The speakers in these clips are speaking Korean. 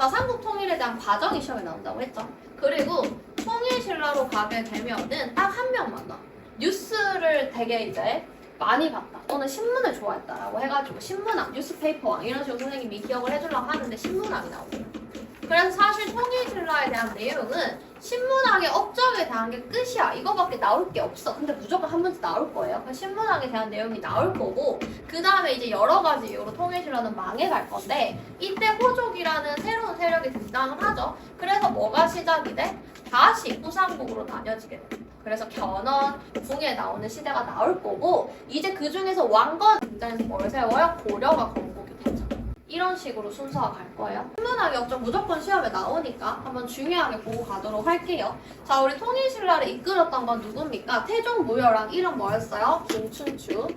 자, 삼국 통일에 대한 과정이 시험에 나온다고 했죠. 그리고 통일신라로 가게 되면은 딱 한 명만 나와. 뉴스를 되게 이제 많이 봤다 또는 신문을 좋아했다라고 해가지고 신문학, 뉴스페이퍼왕 이런 식으로 선생님이 기억을 해주려고 하는데 신문학이 나오고요. 그래서 사실 통일신라에 대한 내용은 신문학의 업적에 대한 게 끝이야. 이거밖에 나올 게 없어. 근데 무조건 한 문제 나올 거예요. 그 신문학에 대한 내용이 나올 거고 그 다음에 이제 여러 가지 이유로 통일신라는 망해갈 건데 이때 호족이라는 새로운 세력이 등장을 하죠. 그래서 뭐가 시작이 돼? 다시 후삼국으로 나뉘어지게 됩니다. 그래서 견원, 궁에 나오는 시대가 나올 거고 이제 그 중에서 왕건 등장해서 뭘 세워요? 고려가 건국이 되죠. 이런 식으로 순서가 갈 거예요. 신문학의 업적 무조건 시험에 나오니까 한번 중요하게 보고 가도록 할게요. 자, 우리 통일신라를 이끌었던 건 누굽니까? 태종무열왕 이름 뭐였어요? 김춘추.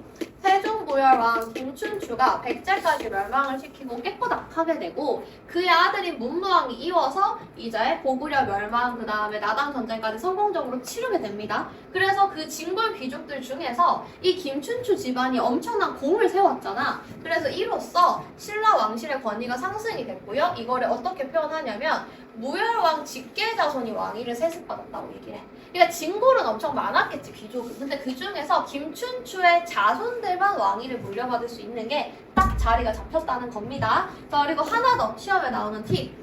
태종무열왕 김춘추가 백제까지 멸망을 시키고 깨꼬닥하게 되고 그의 아들인 문무왕이 이어서 이제 고구려 멸망 그 다음에 나당 전쟁까지 성공적으로 치르게 됩니다. 그래서 그 진골 귀족들 중에서 이 김춘추 집안이 엄청난 공을 세웠잖아. 그래서 이로써 신라 왕실의 권위가 상승이 됐고요. 이거를 어떻게 표현하냐면 무열왕 직계자손이 왕위를 세습받았다고 얘기를 해. 그러니까 진골은 엄청 많았겠지, 귀족은. 근데 그 중에서 김춘추의 자손들만 왕위를 물려받을 수 있는 게 딱 자리가 잡혔다는 겁니다. 자, 그리고 하나 더 시험에 나오는 팁.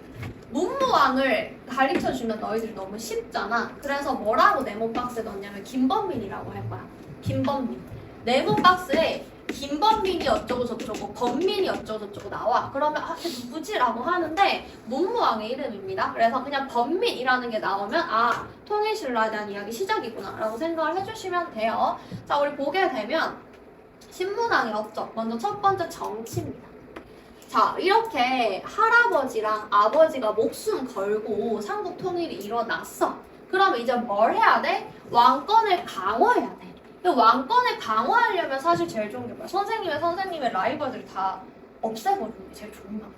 문무왕을 가르쳐주면 너희들이 너무 쉽잖아. 그래서 뭐라고 네모 박스에 넣냐면 김범민이라고 할 거야. 김범민. 네모 박스에 김범민이 어쩌고 저쩌고 범민이 어쩌고 저쩌고 나와. 그러면 아, 걔 누구지? 라고 하는데 문무왕의 이름입니다. 그래서 그냥 범민이라는 게 나오면 아, 통일신라에 대한 이야기 시작이구나 라고 생각을 해주시면 돼요. 자, 우리 보게 되면 신문왕의 업적. 먼저 첫 번째 정치입니다. 자, 이렇게 할아버지랑 아버지가 목숨 걸고 삼국 통일이 일어났어. 그럼 이제 뭘 해야 돼? 왕권을 강화해야 돼. 왕권을 강화하려면 사실 제일 좋은 게 뭐야? 선생님의 라이벌들이 다 없애버리는 게 제일 좋은 방법.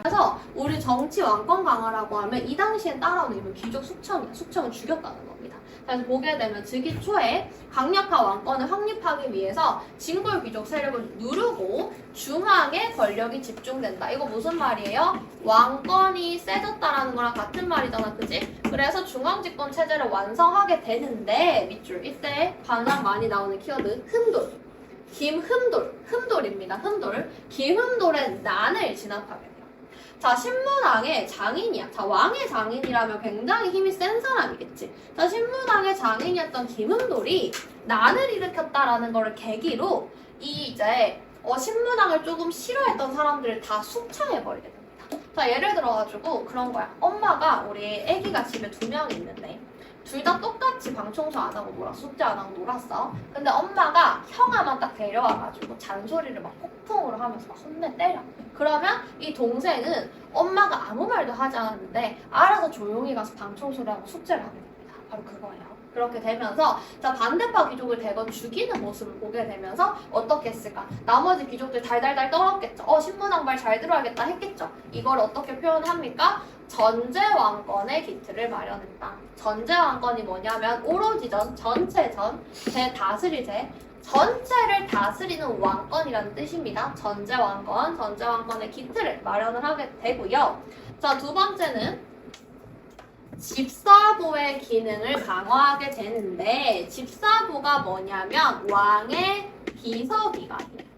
그래서 우리 정치 왕권 강화라고 하면 이 당시엔 따라오는 이름은 귀족 숙청이야. 숙청을 죽였다는 겁니다. 그래서 보게 되면 즉위 초에 강력한 왕권을 확립하기 위해서 진골 귀족 세력을 누르고 중앙에 권력이 집중된다. 이거 무슨 말이에요? 왕권이 세졌다라는 거랑 같은 말이잖아, 그지? 그래서 중앙집권 체제를 완성하게 되는데 밑줄 이때 가장 많이 나오는 키워드 흠돌. 김흠돌, 흠돌입니다. 흠돌. 김흠돌의 난을 진압하게 돼요. 자, 신문왕의 장인이야. 자, 왕의 장인이라면 굉장히 힘이 센 사람이겠지. 자, 신문왕의 장인이었던 김흠돌이 난을 일으켰다라는 거를 계기로 이제 신문왕을 조금 싫어했던 사람들을 다 숙청해버리게 됩니다. 자, 예를 들어가지고 그런 거야. 엄마가 우리 애기가 집에 2명 있는데 둘 다 똑같이 방 청소 안 하고 놀았어. 숙제 안 하고 놀았어. 근데 엄마가 형아만 딱 데려와가지고 잔소리를 막 폭풍으로 하면서 막 혼내 때려. 그러면 이 동생은 엄마가 아무 말도 하지 않았는데 알아서 조용히 가서 방 청소를 하고 숙제를 하게 됩니다. 바로 그거예요. 그렇게 되면서 자, 반대파 귀족을 대거 죽이는 모습을 보게 되면서 어떻게 했을까? 나머지 귀족들 달달달 떨었겠죠. 신문왕 말 잘 들어야겠다 했겠죠. 이걸 어떻게 표현합니까? 전제왕권의 기틀을 마련했다. 전제왕권이 뭐냐면 오로지 전체전, 대다스리제, 전체를 다스리는 왕권이라는 뜻입니다. 전제왕권, 전제왕권의 기틀을 마련을 하게 되고요. 자, 두 번째는 집사보의 기능을 강화하게 되는데 집사보가 뭐냐면 왕의 비서기관이에요.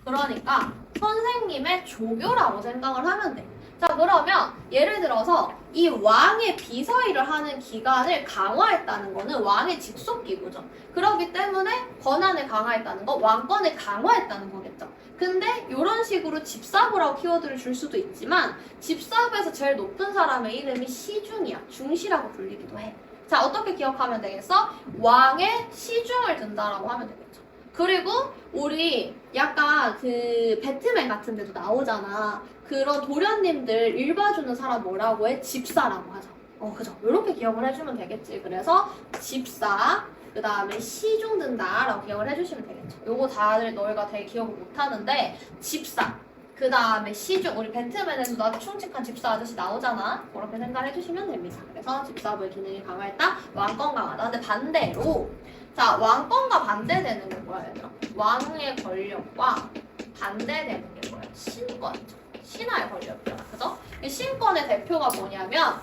그러니까 선생님의 조교라고 생각을 하면 돼. 자, 그러면 예를 들어서 이 왕의 비서일을 하는 기관을 강화했다는 거는 왕의 직속기구죠. 그렇기 때문에 권한을 강화했다는 거, 왕권을 강화했다는 거겠죠. 근데 이런 식으로 집사부라고 키워드를 줄 수도 있지만 집사부에서 제일 높은 사람의 이름이 시중이야. 중시라고 불리기도 해. 자, 어떻게 기억하면 되겠어? 왕의 시중을 든다라고 하면 되겠죠. 그리고 우리 약간 그 배트맨 같은 데도 나오잖아. 그런 도련님들 일 봐주는 사람 뭐라고 해? 집사라고 하죠. 그죠. 이렇게 기억을 해주면 되겠지. 그래서 집사, 그 다음에 시중 든다라고 기억을 해주시면 되겠죠. 요거 다들 너희가 되게 기억을 못하는데 집사, 그 다음에 시중, 우리 배트맨에서도 아주 충직한 집사 아저씨 나오잖아. 그렇게 생각을 해주시면 됩니다. 그래서 집사부의 기능이 강화했다, 왕권 강화다. 근데 반대로 자, 왕권과 반대되는 게 뭐야, 얘들아? 왕의 권력과 반대되는 게 뭐야? 신권이죠. 신하의 권력이잖아. 그죠? 이 신권의 대표가 뭐냐면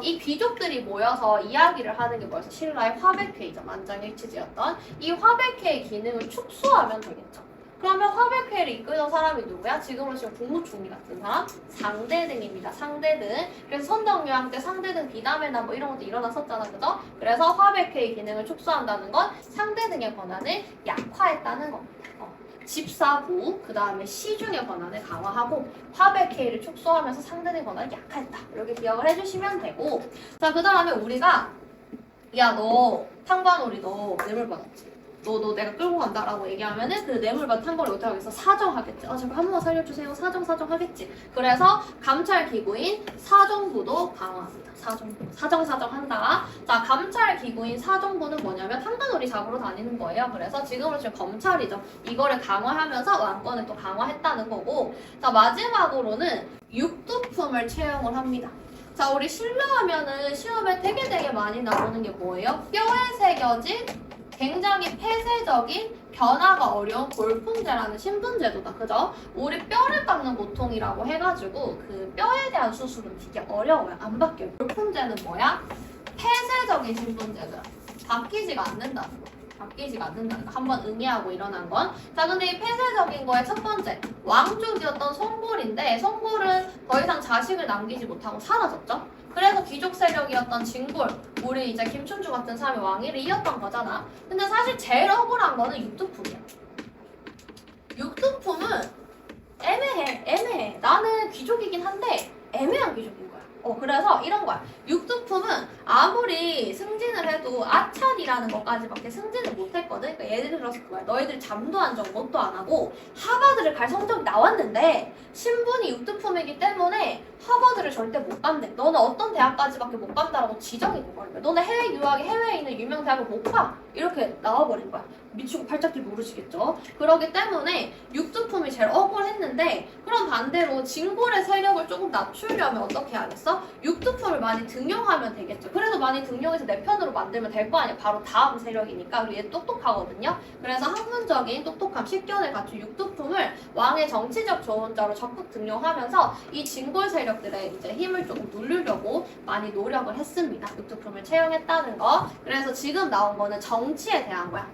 이 귀족들이 모여서 이야기를 하는 게 뭐였어? 신라의 화백회의죠. 만장일치제였던 이 화백회의 기능을 축소하면 되겠죠. 그러면 화백회의를 이끌던 사람이 누구야? 지금으로 치면 국무총리 같은 사람? 상대등입니다. 상대등. 그래서 선덕여왕 때 상대등 비담회나 뭐 이런 것도 일어났었잖아. 그죠? 그래서 화백회의 기능을 축소한다는 건 상대등의 권한을 약화했다는 겁니다. 집사부, 그 다음에 시중의 권한을 강화하고 화백회의를 축소하면서 상대등의 권한을 약화했다. 이렇게 기억을 해주시면 되고, 자, 그 다음에 우리가 야, 너 탕관오리 너 뇌물 받았지? 너 내가 끌고 간다라고 얘기하면은 그 뇌물받은 탕관오리 어떻게 하겠어? 사정하겠지. 제발 한 번만 살려주세요. 사정 하겠지. 그래서 감찰 기구인 사정부도 강화합니다. 사정한다. 자, 감찰 기구인 사정부는 뭐냐면 탕관오리 잡으러 다니는 거예요. 그래서 지금은 지금 검찰이죠. 이거를 강화하면서 왕권을 또 강화했다는 거고, 자, 마지막으로는 육두품을 채용을 합니다. 자, 우리 신라하면은 시험에 되게 많이 나오는 게 뭐예요? 뼈에 새겨진 굉장히 폐쇄적인 변화가 어려운 골품제라는 신분제도다. 그죠? 우리 뼈를 깎는 고통이라고 해가지고 그 뼈에 대한 수술은 되게 어려워요. 안 바뀌어요. 골품제는 뭐야? 폐쇄적인 신분제도야. 바뀌지가 않는다는 거. 한번 응애하고 일어난 건. 자, 근데 이 폐쇄적인 거의 첫 번째, 왕족이었던 송골인데 송골은 더 이상 자식을 남기지 못하고 사라졌죠. 그래서 귀족 세력이었던 진골, 우리 이제 김춘주 같은 사람이 왕위를 이었던 거잖아. 근데 사실 제일 억울한 거는 육두품이야. 육두품은 애매해. 나는 귀족이긴 한데 애매한 귀족인 거야. 그래서 이런 거야. 육두품은 아무리 승진을 해도 아찬이라는 것까지밖에 승진을 못했거든. 그러니까 예를 들어서 그거야. 너희들 잠도 안 자고 뭣도 안 하고 하버드를 갈 성적이 나왔는데 신분이 육두품이기 때문에 하버드를 절대 못 간대. 너는 어떤 대학까지밖에 못 간다라고 지정이 돼버린 거야. 너는 해외 유학에 해외에 있는 유명 대학을 못 가. 이렇게 나와버린 거야. 미치고 팔짝길 모르시겠죠? 그러기 때문에 육두품이 제일 억울했는데, 그럼 반대로 진골의 세력을 조금 낮추려면 어떻게 하겠어? 육두품을 많이 등용하면 되겠죠. 그래서 많이 등용해서 내 편으로 만들면 될 거 아니야. 바로 다음 세력이니까. 그리고 얘 똑똑하거든요. 그래서 학문적인 똑똑함, 식견을 갖춘 육두품을 왕의 정치적 조언자로 적극 등용하면서 이 진골 세력들의 이제 힘을 조금 누르려고 많이 노력을 했습니다. 육두품을 채용했다는 거. 그래서 지금 나온 거는 정치에 대한 거야.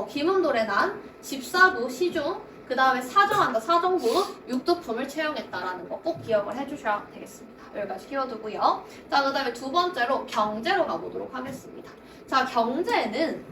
김은돌의 난, 집사부, 시중, 그 다음에 사정부, 육두품을 채용했다라는 거 꼭 기억을 해주셔야 되겠습니다. 여기까지 키워두고요. 자, 그 다음에 두 번째로 경제로 가보도록 하겠습니다. 자, 경제는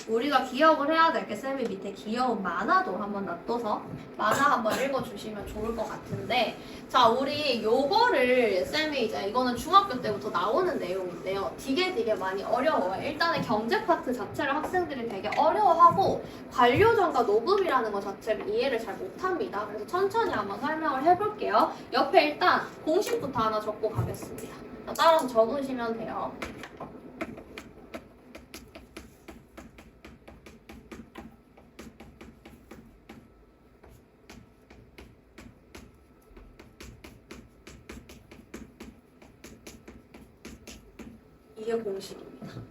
우리가 기억을 해야 될 게 쌤이 밑에 귀여운 만화도 한번 놔둬서 만화 한번 읽어주시면 좋을 것 같은데, 자, 우리 요거를 쌤이 이제 이거는 중학교 때부터 나오는 내용인데요. 되게 많이 어려워요. 일단은 경제 파트 자체를 학생들이 되게 어려워하고 관료전과 노급이라는 것 자체를 이해를 잘 못합니다. 그래서 천천히 한번 설명을 해볼게요. 옆에 일단 공식부터 하나 적고 가겠습니다. 따라서 적으시면 돼요.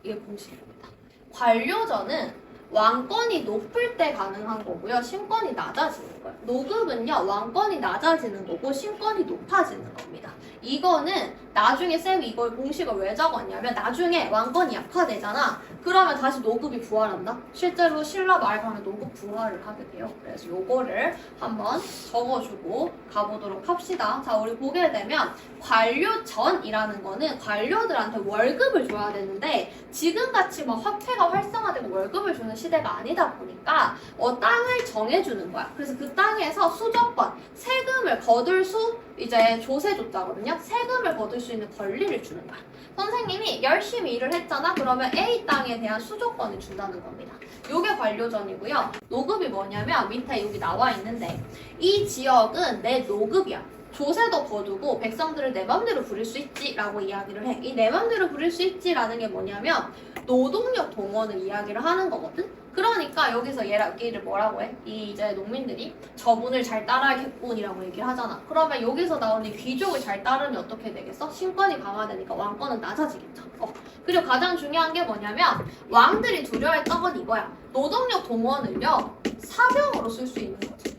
이게 공식입니다. 관료전은 왕권이 높을 때 가능한 거고요. 신권이 낮아지는 거예요. 노급은요, 왕권이 낮아지는 거고 신권이 높아지는 겁니다. 이거는 나중에 쌤이 이걸 공식을 왜 적었냐면, 나중에 왕권이 약화되잖아. 그러면 다시 노급이 부활한다. 실제로 신라 말 가면 노급 부활을 하게 돼요. 그래서 요거를 한번 적어주고 가보도록 합시다. 자, 우리 보게 되면 관료전이라는 거는 관료들한테 월급을 줘야 되는데, 지금같이 막 화폐가 활성화되고 월급을 주는 시대가 아니다 보니까 땅을 정해주는 거야. 그래서 그 땅에서 수조권, 세금을 거둘 수, 이제 조세조자거든요. 세금을 거둘 수 있는 권리를 주는 거야. 선생님이 열심히 일을 했잖아. 그러면 A 땅에 대한 수조권을 준다는 겁니다. 요게 관료전이고요. 노급이 뭐냐면 밑에 여기 나와 있는데, 이 지역은 내 노급이야. 조세도 거두고 백성들을 내 맘대로 부릴 수 있지 라고 이야기를 해. 이 내 맘대로 부릴 수 있지 라는 게 뭐냐면 노동력 동원을 이야기를 하는 거거든. 그러니까 여기서 얘를 뭐라고 해? 이 이제 농민들이 저분을 잘 따라야겠군이라고 얘기를 하잖아. 그러면 여기서 나오는 귀족을 잘 따르면 어떻게 되겠어? 신권이 강화되니까 왕권은 낮아지겠죠. 그리고 가장 중요한 게 뭐냐면 왕들이 두려워했던 건 이거야. 노동력 동원을요, 사병으로 쓸 수 있는 거지.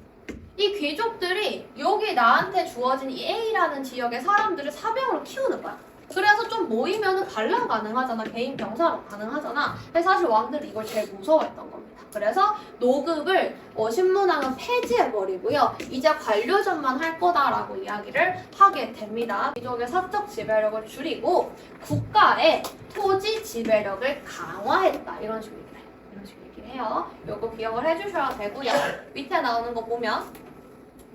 이 귀족들이 여기 나한테 주어진 이 A라는 지역의 사람들을 사병으로 키우는 거야. 그래서 좀 모이면은 반란 가능하잖아. 개인 병사로 가능하잖아. 근데 사실 왕들이 이걸 제일 무서워했던 겁니다. 그래서 노급을 신문왕은 폐지해버리고요. 이제 관료전만 할 거다라고 이야기를 하게 됩니다. 귀족의 사적 지배력을 줄이고 국가의 토지 지배력을 강화했다. 이런 식으로 얘기를 해요. 이런 식으로 얘기를 해요. 요거 기억을 해주셔야 되고요. 밑에 나오는 거 보면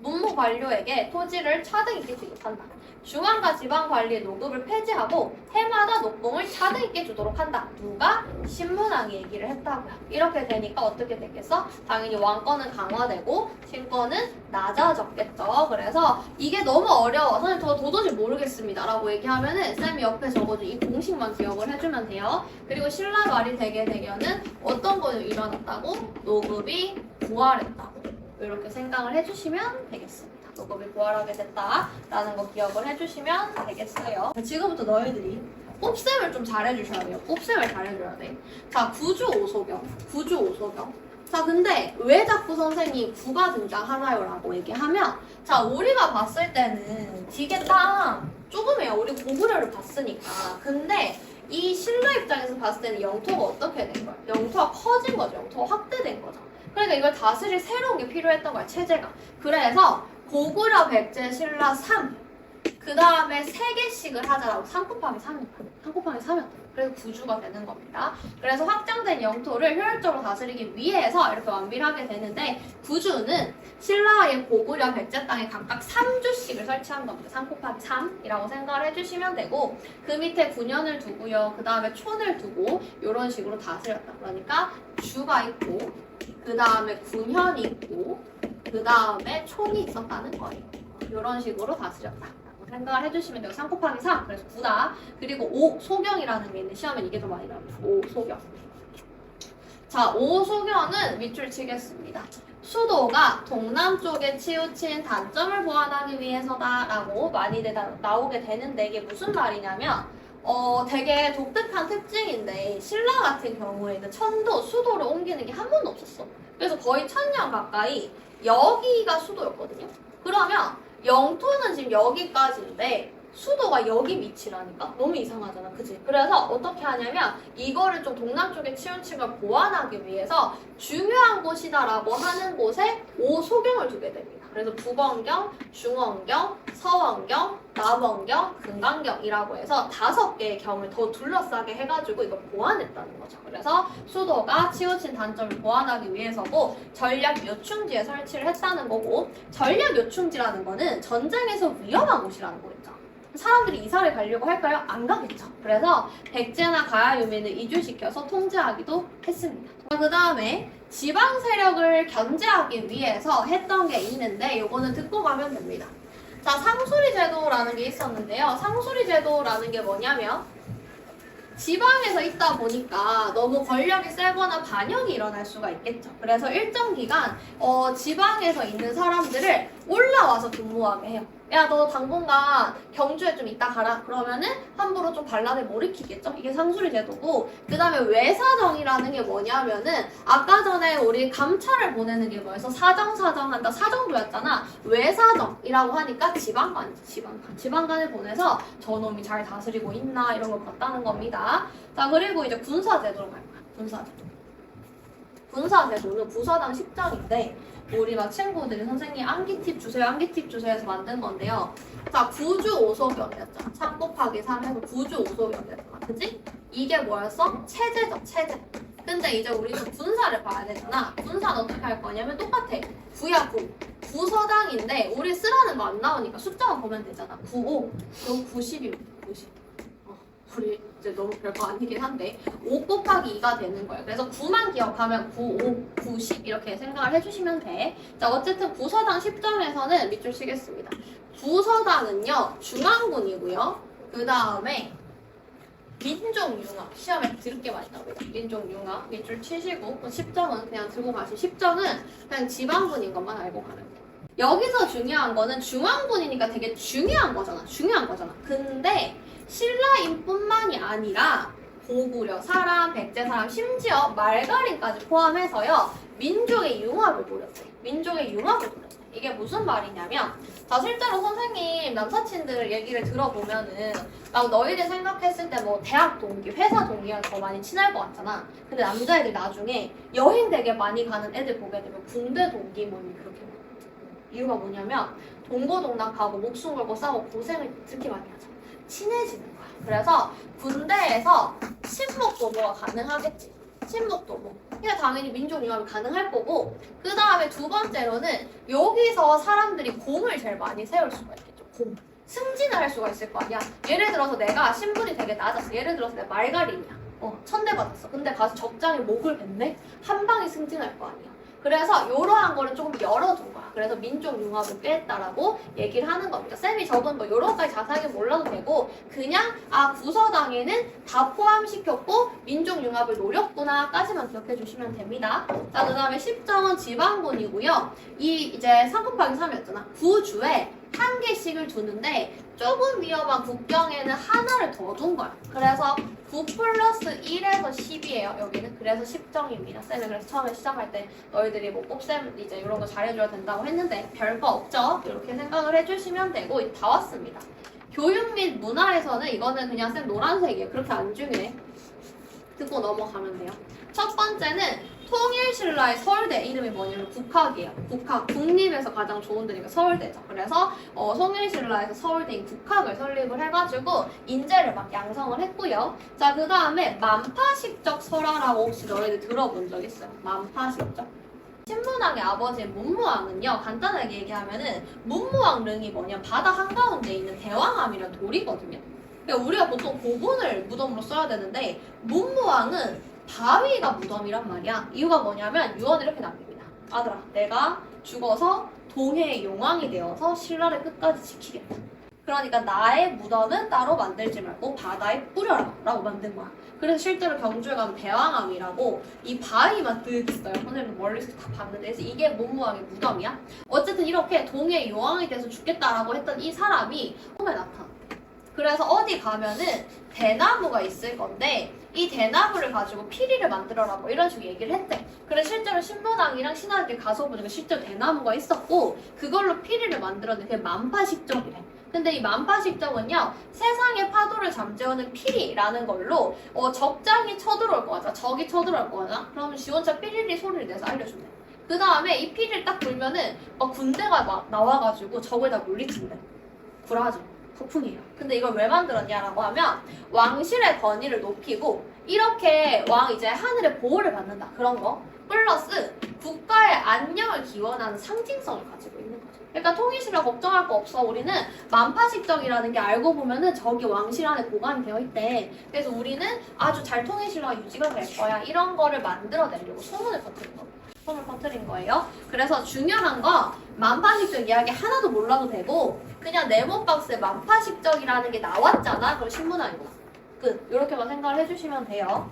문무 관료에게 토지를 차등 있게 지급한다. 중앙과 지방 관리의 노급을 폐지하고 해마다 녹봉을 차등 있게 주도록 한다. 누가? 신문왕이 얘기를 했다고요. 이렇게 되니까 어떻게 됐겠어? 당연히 왕권은 강화되고 신권은 낮아졌겠죠. 그래서 이게 너무 어려워. 선생님 저 도저히 모르겠습니다. 라고 얘기하면은 쌤이 옆에 적어준 이 공식만 기억을 해주면 돼요. 그리고 신라 말이 되게 되면은 어떤 거 일어났다고? 노급이 부활했다고. 이렇게 생각을 해주시면 되겠습니다. 노급이 부활하게 됐다라는 거 기억을 해주시면 되겠어요. 지금부터 너희들이 곱셈을 좀 잘해주셔야 돼요. 곱셈을 잘해줘야 돼. 자, 구주 오소경. 구주 오소경. 자, 근데 왜 자꾸 선생님 구가 등장하나요? 라고 얘기하면 자, 우리가 봤을 때는 되게 딱 조금이에요. 우리 고구려를 봤으니까. 근데 이 신라 입장에서 봤을 때는 영토가 어떻게 된 거야? 영토가 커진 거죠. 영토가 확대된 거죠. 그러니까 이걸 다스릴 새로운 게 필요했던 거야, 체제가. 그래서 고구려, 백제, 신라 3. 그 다음에 3개씩을 하자라고 3 곱하기 3이니까. 3 곱하기 3이었다. 그래서 구주가 되는 겁니다. 그래서 확장된 영토를 효율적으로 다스리기 위해서 이렇게 완비하게 되는데 구주는 신라의 고구려, 백제 땅에 각각 3주씩을 설치한 겁니다. 3 곱하기 3이라고 생각을 해주시면 되고 그 밑에 군현을 두고요. 그 다음에 촌을 두고 이런 식으로 다스렸다. 그러니까 주가 있고 그 다음에 군현이 있고 그 다음에 촌이 있었다는 거예요. 이런 식으로 다스렸다. 생각을 해주시면 돼요. 3 곱하기 3. 그래서 9다. 그리고 5 소경이라는 게 있는데 시험에 이게 더 많이 나옵니다. 5 소경. 자, 5 소경은 밑줄 치겠습니다. 수도가 동남쪽에 치우친 단점을 보완하기 위해서다라고 많이 나오게 되는데 이게 무슨 말이냐면 되게 독특한 특징인데 신라 같은 경우에는 천도, 수도를 옮기는 게 한 번도 없었어. 그래서 거의 1000년 가까이 여기가 수도였거든요. 그러면 영토는 지금 여기까지인데 수도가 여기 위치라니까? 너무 이상하잖아, 그치? 그래서 어떻게 하냐면 이거를 좀 동남쪽에 치우친 걸 보완하기 위해서 중요한 곳이다라고 하는 곳에 5소경을 두게 됩니다. 그래서 북원경, 중원경, 서원경, 남원경, 금강경이라고 해서 5개의 경을 더 둘러싸게 해가지고 이걸 보완했다는 거죠. 그래서 수도가 치우친 단점을 보완하기 위해서고 전략 요충지에 설치를 했다는 거고 전략 요충지라는 거는 전쟁에서 위험한 곳이라는 거겠죠. 사람들이 이사를 가려고 할까요? 안 가겠죠. 그래서 백제나 가야유민을 이주시켜서 통제하기도 했습니다. 그 다음에 지방 세력을 견제하기 위해서 했던 게 있는데 요거는 듣고 가면 됩니다. 자, 상수리 제도라는 게 있었는데요. 상수리 제도라는 게 뭐냐면 지방에서 있다 보니까 너무 권력이 세거나 반역이 일어날 수가 있겠죠. 그래서 일정 기간 지방에서 있는 사람들을 올라와서 근무하게 해요. 야, 너 당분간 경주에 좀 있다 가라. 그러면은 함부로 좀 반란을 못 일으키겠죠. 이게 상수리 제도고 그 다음에 외사정이라는 게 뭐냐면은 아까 전에 우리 감찰을 보내는 게 뭐였어? 사정한다. 사정부였잖아. 외사정이라고 하니까 지방관을 보내서 저놈이 잘 다스리고 있나 이런 걸 봤다는 겁니다. 자, 그리고 이제 군사제도로 갈 거야. 군사제도는 부사당 10장인데 우리 막 친구들이 선생님 암기 팁 주세요 해서 만든 건데요. 자, 구주 오소경이었잖아. 3 곱하기 3 해서 구주 오소경이었잖아. 그치? 이게 뭐였어? 체제죠, 체제. 근데 이제 우리는 군사를 봐야 되잖아. 군사는 어떻게 할 거냐면 똑같아. 구야 9. 구서당인데 우리 쓰라는 거 안 나오니까 숫자만 보면 되잖아. 95. 그럼 90이면 90. 우리 이제 너무 별거 아니긴 한데 5 곱하기 2가 되는 거예요. 그래서 9만 기억하면 9, 5, 9, 10 이렇게 생각을 해주시면 돼. 자, 어쨌든 구서당 10점에서는 밑줄 치겠습니다. 구서당은요 중앙군이고요. 그 다음에 민족융합 시험에 드럽게 많이 나옵니다. 민족융합 밑줄 치시고 10점은 그냥 들고 가시. 10점은 그냥 지방군인 것만 알고 가면 돼요. 여기서 중요한 거는 중앙군이니까 되게 중요한 거잖아. 근데 신라인뿐만이 아니라 고구려 사람, 백제 사람, 심지어 말가림까지 포함해서요 민족의 융합을 노렸어요. 이게 무슨 말이냐면 자 실제로 선생님 남사친들 얘기를 들어보면은 막 너희들 생각했을 때 뭐 대학 동기, 회사 동기랑 더 많이 친할 것 같잖아. 근데 남자애들 나중에 여행 되게 많이 가는 애들 보게 되면 군대 동기 모임이 그렇게 많아. 이유가 뭐냐면 동고동락하고 목숨 걸고 싸우고 고생을 특히 많이 하죠. 친해지는 거야. 그래서 군대에서 친목도모가 가능하겠지. 친목도모. 그러니까 당연히 민족융합이 가능할 거고 그 다음에 두 번째로는 여기서 사람들이 공을 제일 많이 세울 수가 있겠죠. 공. 승진을 할 수가 있을 거 아니야. 예를 들어서 내가 신분이 되게 낮았어. 예를 들어서 내가 말갈인이야. 천대받았어. 근데 가서 적장에 목을 뱉네? 한 방에 승진할 거 아니야. 그래서 이러한 거를 조금 열어둔 거야. 그래서 민족융합을 꾀했다라고 얘기를 하는 겁니다. 쌤이 적은 뭐 이런 것까지 자세하게 몰라도 되고 그냥 구서당에는 다 포함시켰고 민족융합을 노렸구나까지만 기억해 주시면 됩니다. 자, 그 다음에 10정은 지방군이고요. 이 이제 3 곱하기 3이었잖아. 구주에 한 개씩을 두는데 조금 위험한 국경에는 하나를 더 둔 거야. 그래서 9 플러스 1에서 10이에요. 여기는. 그래서 10정입니다. 쌤이 그래서 처음에 시작할 때 너희들이 뭐 곱셈 이제 이런 거 잘해줘야 된다고 했는데 별거 없죠. 이렇게 생각을 해주시면 되고 이제 다 왔습니다. 교육 및 문화에서는 이거는 그냥 쌤 노란색이에요. 그렇게 안 중요해. 듣고 넘어가면 돼요. 첫 번째는 통일신라의 서울대 이름이 뭐냐면 국학이에요. 국학. 국립에서 가장 좋은 데니까 서울대죠. 그래서 통일신라에서 서울대인 국학을 설립을 해가지고 인재를 막 양성을 했고요. 자, 그 다음에 만파식적 설화라고 혹시 너희들 들어본 적 있어요? 만파식적? 신문왕의 아버지인 문무왕은요, 간단하게 얘기하면은 문무왕 릉이 뭐냐 바다 한가운데 있는 대왕암이라는 돌이거든요. 그러니까 우리가 보통 고분을 무덤으로 써야 되는데 문무왕은 바위가 무덤이란 말이야. 이유가 뭐냐면 유언을 이렇게 남깁니다. 아들아, 내가 죽어서 동해의 용왕이 되어서 신라를 끝까지 지키겠다. 그러니까 나의 무덤은 따로 만들지 말고 바다에 뿌려라 라고 만든 거야. 그래서 실제로 경주에 가면 대왕암이라고 이 바위만 득 있어요. 선생님 멀리서 다 봤는데 그래서 이게 문무왕의 무덤이야. 어쨌든 이렇게 동해의 용왕이 돼서 죽겠다라고 했던 이 사람이 꿈에 나타나. 그래서 어디 가면은 대나무가 있을 건데 이 대나무를 가지고 피리를 만들어라 뭐 이런 식으로 얘기를 했대. 그래서 실제로 신문왕이랑 신하들 가서 보니까 실제로 대나무가 있었고 그걸로 피리를 만들었는데 그게 만파식적이래. 근데 이 만파식적은요 세상의 파도를 잠재우는 피리라는 걸로 적장이 쳐들어올 거잖아. 적이 쳐들어올 거잖아. 그러면 지 혼자 삐리리 소리를 내서 알려준대. 그 다음에 이 피리를 딱 불면은 군대가 막 나와가지고 적을 다 물리친대. 불하죠. 소풍이에요. 근데 이걸 왜 만들었냐라고 하면 왕실의 권위를 높이고 이렇게 왕 이제 하늘의 보호를 받는다 그런 거 플러스 국가의 안녕을 기원하는 상징성을 가지고 있는 거죠. 그러니까 통일신라 걱정할 거 없어. 우리는 만파식적이라는 게 알고 보면은 저기 왕실 안에 보관이 되어 있대. 그래서 우리는 아주 잘 통일신라가 유지가 될 거야. 이런 거를 만들어내려고 소문을 퍼뜨린 겁니다. 소문을 퍼뜨린 거예요. 그래서 중요한 거 만파식적 이야기 하나도 몰라도 되고 그냥 네모박스에 만파식적이라는 게 나왔잖아. 그럼 신문왕이구나. 끝. 이렇게만 생각을 해주시면 돼요.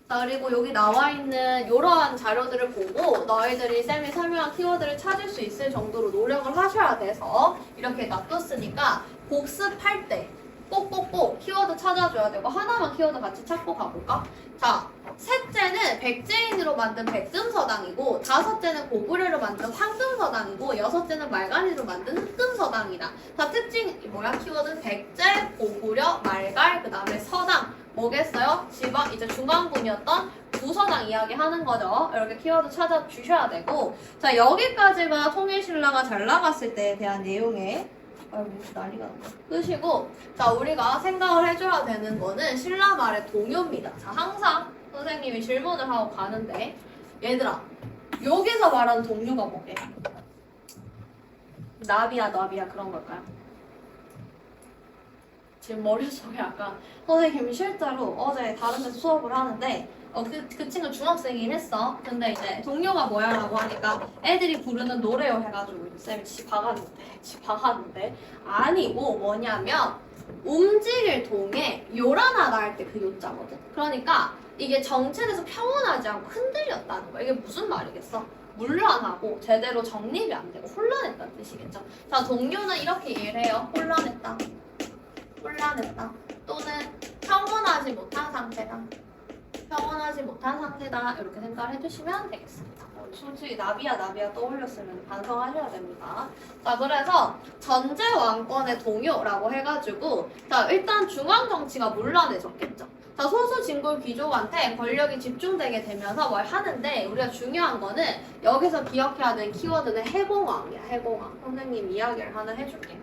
자, 그리고 여기 나와 있는 이러한 자료들을 보고 너희들이 쌤이 설명한 키워드를 찾을 수 있을 정도로 노력을 하셔야 돼서 이렇게 놔뒀으니까 복습할 때 꼭꼭꼭 키워드 찾아줘야 되고 하나만 키워드 같이 찾고 가볼까? 자, 셋째는 백제인으로 만든 백금서당이고 다섯째는 고구려로 만든 황금서당이고 여섯째는 말갈이로 만든 흑금서당이다. 다 특징이 뭐야? 키워드 백제, 고구려, 말갈, 그 다음에 서당 뭐겠어요? 지방 이제 중간군이었던 구서당 이야기 하는 거죠. 이렇게 키워드 찾아주셔야 되고 자 여기까지가 통일신라가 잘 나갔을 때에 대한 내용에 아이고 난리가 났다. 끄시고 자 우리가 생각을 해줘야 되는 거는 신라 말의 동요입니다. 자 항상 선생님이 질문을 하고 가는데 얘들아 여기서 말하는 동요가 뭐게? 나비야 그런 걸까요? 지금 머릿속에 약간 선생님이 실제로 어제 다른 데서 수업을 하는데 그 친구 중학생이긴 했어. 근데 이제 동요가 뭐야 라고 하니까 애들이 부르는 노래요 해가지고 쌤이 지 박았는데 아니고 뭐냐면 움직일 동에 요란하다 할 때 그 요자거든. 그러니까 이게 정체돼서 평온하지 않고 흔들렸다는 거야. 이게 무슨 말이겠어? 물란하고 제대로 정립이 안 되고 혼란했다는 뜻이겠죠. 자 동요는 이렇게 이해를 해요. 혼란했다 또는 평온하지 못한 상태다. 평온하지 못한 상태다 이렇게 생각을 해주시면 되겠습니다. 솔직히 나비야 떠올렸으면 반성하셔야 됩니다. 자, 그래서 전제 왕권의 동요라고 해가지고 자, 일단 중앙 정치가 문란해졌겠죠. 자, 소수 진골 귀족한테 권력이 집중되게 되면서 뭘 하는데 우리가 중요한 거는 여기서 기억해야 되는 키워드는 해공왕이야. 해공왕. 선생님 이야기를 하나 해줄게.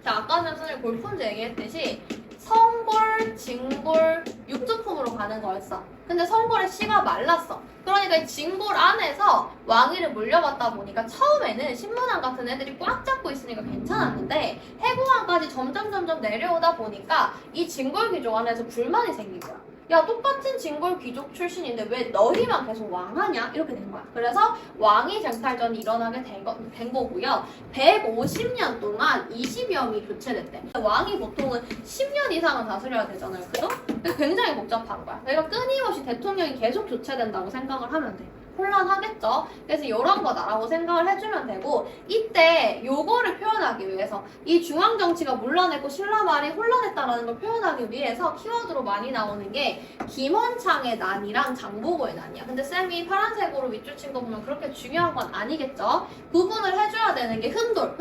자, 아까 전에 선생님 골프문제 얘기했듯이 성골, 진골, 육두품으로 가는 거였어. 근데 성골의 씨가 말랐어. 그러니까 이 진골 안에서 왕위를 물려받다 보니까 처음에는 신문왕 같은 애들이 꽉 잡고 있으니까 괜찮았는데 해공왕까지 점점 내려오다 보니까 이 진골 귀족 안에서 불만이 생긴 거야. 야, 똑같은 진골 귀족 출신인데 왜 너희만 계속 왕하냐? 이렇게 된 거야. 그래서 왕위 쟁탈전이 일어나게 된 거고요. 150년 동안 20명이 교체됐대. 왕이 보통은 10년 이상은 다스려야 되잖아요. 그죠? 굉장히 복잡한 거야. 그러니까 끊임없이 대통령이 계속 교체된다고 생각을 하면 돼. 혼란하겠죠? 그래서 이런 거다라고 생각을 해주면 되고 이때 요거를 표현하기 위해서 이 중앙 정치가 문란했고 신라 말이 혼란했다라는 걸 표현하기 위해서 키워드로 많이 나오는 게 김원창의 난이랑 장보고의 난이야. 근데 쌤이 파란색으로 밑줄 친 거 보면 그렇게 중요한 건 아니겠죠? 구분을 해줘야 되는 게 흔돌.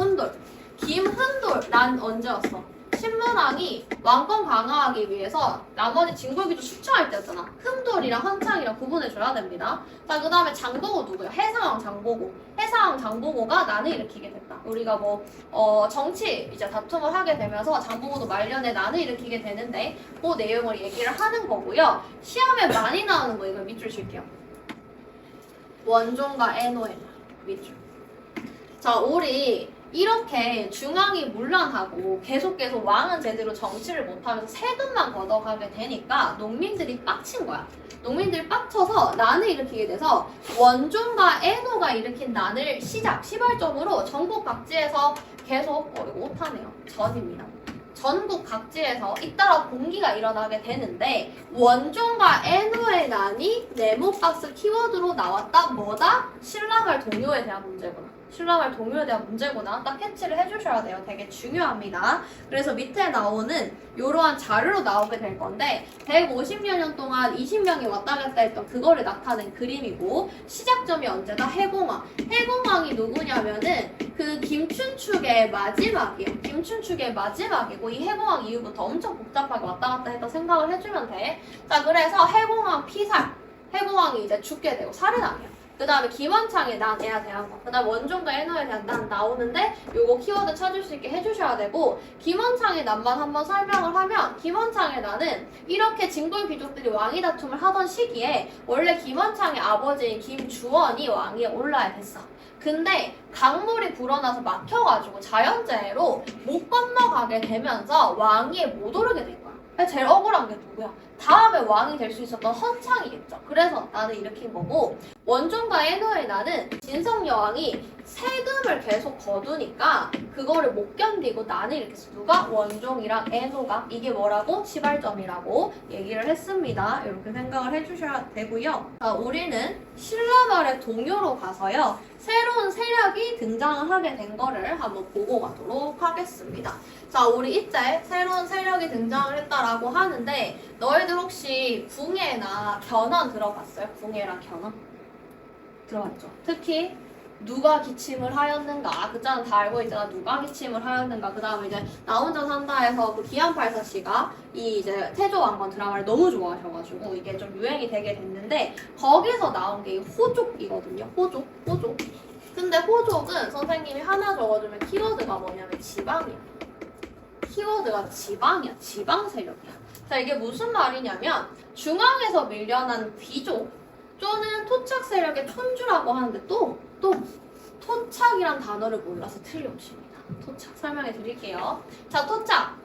김흔돌 난 언제 왔어? 신문왕이 왕권 강화하기 위해서 나머지 진골귀족 숙청할 때였잖아. 흔돌이랑 헌창이랑 구분해줘야 됩니다. 자, 그 다음에 장보고 누구야? 해상왕 장보고. 해상왕 장보고가 난을 일으키게 됐다. 우리가 정치 이제 다툼을 하게 되면서 장보고도 말년에 난을 일으키게 되는데 그 내용을 얘기를 하는 거고요. 시험에 많이 나오는 거 이걸 밑줄 칠게요. 원종과 에노의 밑줄. 자, 우리 이렇게 중앙이 문란하고 계속 왕은 제대로 정치를 못하면서 세금만 걷어가게 되니까 농민들이 빡친 거야. 농민들이 빡쳐서 난을 일으키게 돼서 원종과 에노가 일으킨 난을 시발점으로 전국 각지에서 계속 이거 오타네요. 전입니다. 전국 각지에서 잇따라 공기가 일어나게 되는데 원종과 에노의 난이 네모박스 키워드로 나왔다. 뭐다? 신라말 동요에 대한 문제구나. 신라말 동요에 대한 문제구나. 딱 캐치를 해주셔야 돼요. 되게 중요합니다. 그래서 밑에 나오는 이러한 자료로 나오게 될 건데 150여 년 동안 20명이 왔다 갔다 했던 그거를 나타낸 그림이고 시작점이 언제다? 해공왕. 해공왕이 누구냐면은 그 김춘축의 마지막이에요. 김춘축의 마지막이고 이 해공왕 이후부터 엄청 복잡하게 왔다 갔다 했다 생각을 해주면 돼. 자, 그래서 해공왕 피살. 해공왕이 이제 죽게 되고 살인왕이야. 그 다음에 김원창의 난에 대한 거. 그 다음에 원종과 에노에 대한 난 나오는데 요거 키워드 찾을 수 있게 해주셔야 되고 김원창의 난만 한번 설명을 하면 김원창의 난은 이렇게 진골 귀족들이 왕위 다툼을 하던 시기에 원래 김원창의 아버지인 김주원이 왕위에 올라야 됐어. 근데 강물이 불어나서 막혀가지고 자연재해로 못 건너가게 되면서 왕위에 못 오르게 된 거야. 제일 억울한 게 누구야? 다음에 왕이 될 수 있었던 헌창이겠죠. 그래서 나는 일으킨 거고 원종과 에노의 나는 진성여왕이 세금을 계속 거두니까 그거를 못 견디고 나는 일으켰어. 누가? 원종이랑 에노가. 이게 뭐라고? 시발점이라고 얘기를 했습니다. 이렇게 생각을 해주셔야 되고요. 자, 우리는 신라말의 동요로 가서요. 새로운 세력이 등장을 하게 된 거를 한번 보고 가도록 하겠습니다. 자, 우리 이때 새로운 세력이 등장을 했다라고 하는데 너희들 혹시 궁예나 견훤 들어봤어요? 궁예랑 견훤? 들어봤죠? 특히 누가 기침을 하였는가? 그 짤은 다 알고 있잖아. 누가 기침을 하였는가? 그 다음에 이제 나 혼자 산다 해서 그 기안팔사 씨가 이 이제 태조왕건 드라마를 너무 좋아하셔가지고 이게 좀 유행이 되게 됐는데 거기서 나온 게 호족이거든요. 호족. 근데 호족은 선생님이 하나 적어주면 키워드가 뭐냐면 지방이야. 키워드가 지방이야. 지방 세력이야. 자, 이게 무슨 말이냐면 중앙에서 밀려난 귀족 또는 토착 세력의 촌주라고 하는데 또 토착이란 단어를 몰라서 틀려오십니다. 토착 설명해 드릴게요. 자, 토착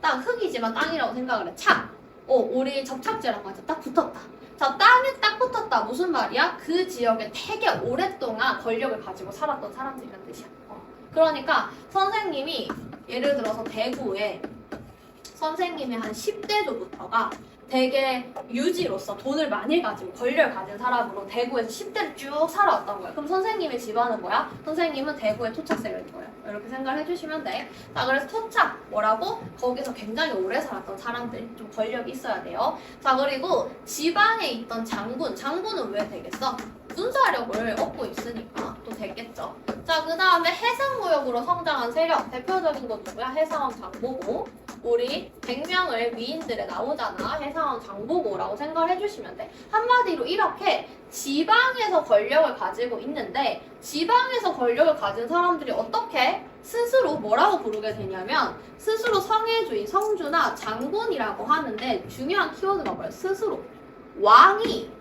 땅 흙이지만 땅이라고 생각을 해. 착 우리 접착제라고 하죠. 딱 붙었다. 자, 땅에 딱 붙었다. 무슨 말이야? 그 지역에 되게 오랫동안 권력을 가지고 살았던 사람들이란 뜻이야. 그러니까 선생님이 예를 들어서 대구에 선생님이 한 10대조부터가 되게 유지로서 돈을 많이 가지고 권력을 가진 사람으로 대구에서 10대를 쭉 살아왔던 거예요. 그럼 선생님의 집안은 뭐야? 선생님은 대구의 토착 세력인 거예요. 이렇게 생각을 해주시면 돼. 자, 그래서 토착 뭐라고? 거기서 굉장히 오래 살았던 사람들, 좀 권력이 있어야 돼요. 자, 그리고 지방에 있던 장군은 왜 되겠어? 군사력을 얻고 있으니까 또 되겠죠. 자, 그 다음에 해상무역으로 성장한 세력, 대표적인 건 누구야? 해상왕 장보고. 우리 100명을 미인들에 나오잖아. 해상왕 장보고라고 생각을 해주시면 돼. 한마디로 이렇게 지방에서 권력을 가지고 있는데, 지방에서 권력을 가진 사람들이 어떻게 스스로 뭐라고 부르게 되냐면, 스스로 성애주인, 성주나 장군이라고 하는데, 중요한 키워드가 뭐예요? 스스로. 왕이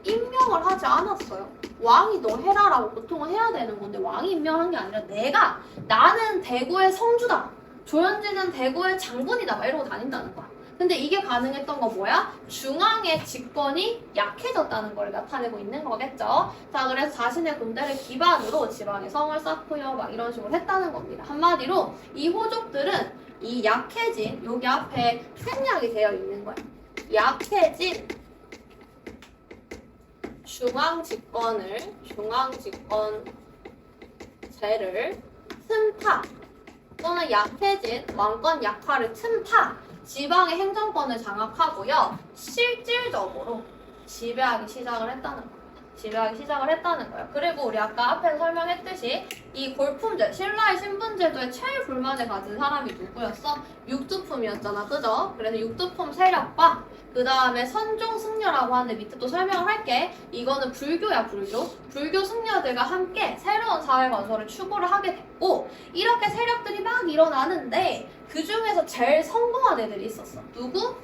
임명을 하지 않았어요. 왕이 너 해라라고 보통은 해야 되는 건데, 왕이 임명한 게 아니라 나는 대구의 성주다. 조현진은 대구의 장군이다. 막 이러고 다닌다는 거야. 근데 이게 가능했던 거 뭐야? 중앙의 집권이 약해졌다는 걸 나타내고 있는 거겠죠. 자, 그래서 자신의 군대를 기반으로 지방에 성을 쌓고요. 막 이런 식으로 했다는 겁니다. 한마디로 이 호족들은 이 약해진, 여기 앞에 생략이 되어 있는 거야. 약해진 중앙집권제를 틈타 또는 약해진 왕권 약화를 틈타 지방의 행정권을 장악하고요. 실질적으로 지배하기 시작을 했다는 거예요. 그리고 우리 아까 앞에서 설명했듯이 이 골품제, 신라의 신분제도에 제일 불만을 가진 사람이 누구였어? 육두품이었잖아, 그죠? 그래서 육두품 세력과 그 다음에 선종 승려라고 하는데 밑에 또 설명을 할게. 이거는 불교야, 불교 승려들과 함께 새로운 사회 건설을 추구를 하게 됐고, 이렇게 세력들이 막 일어나는데 그 중에서 제일 성공한 애들이 있었어. 누구?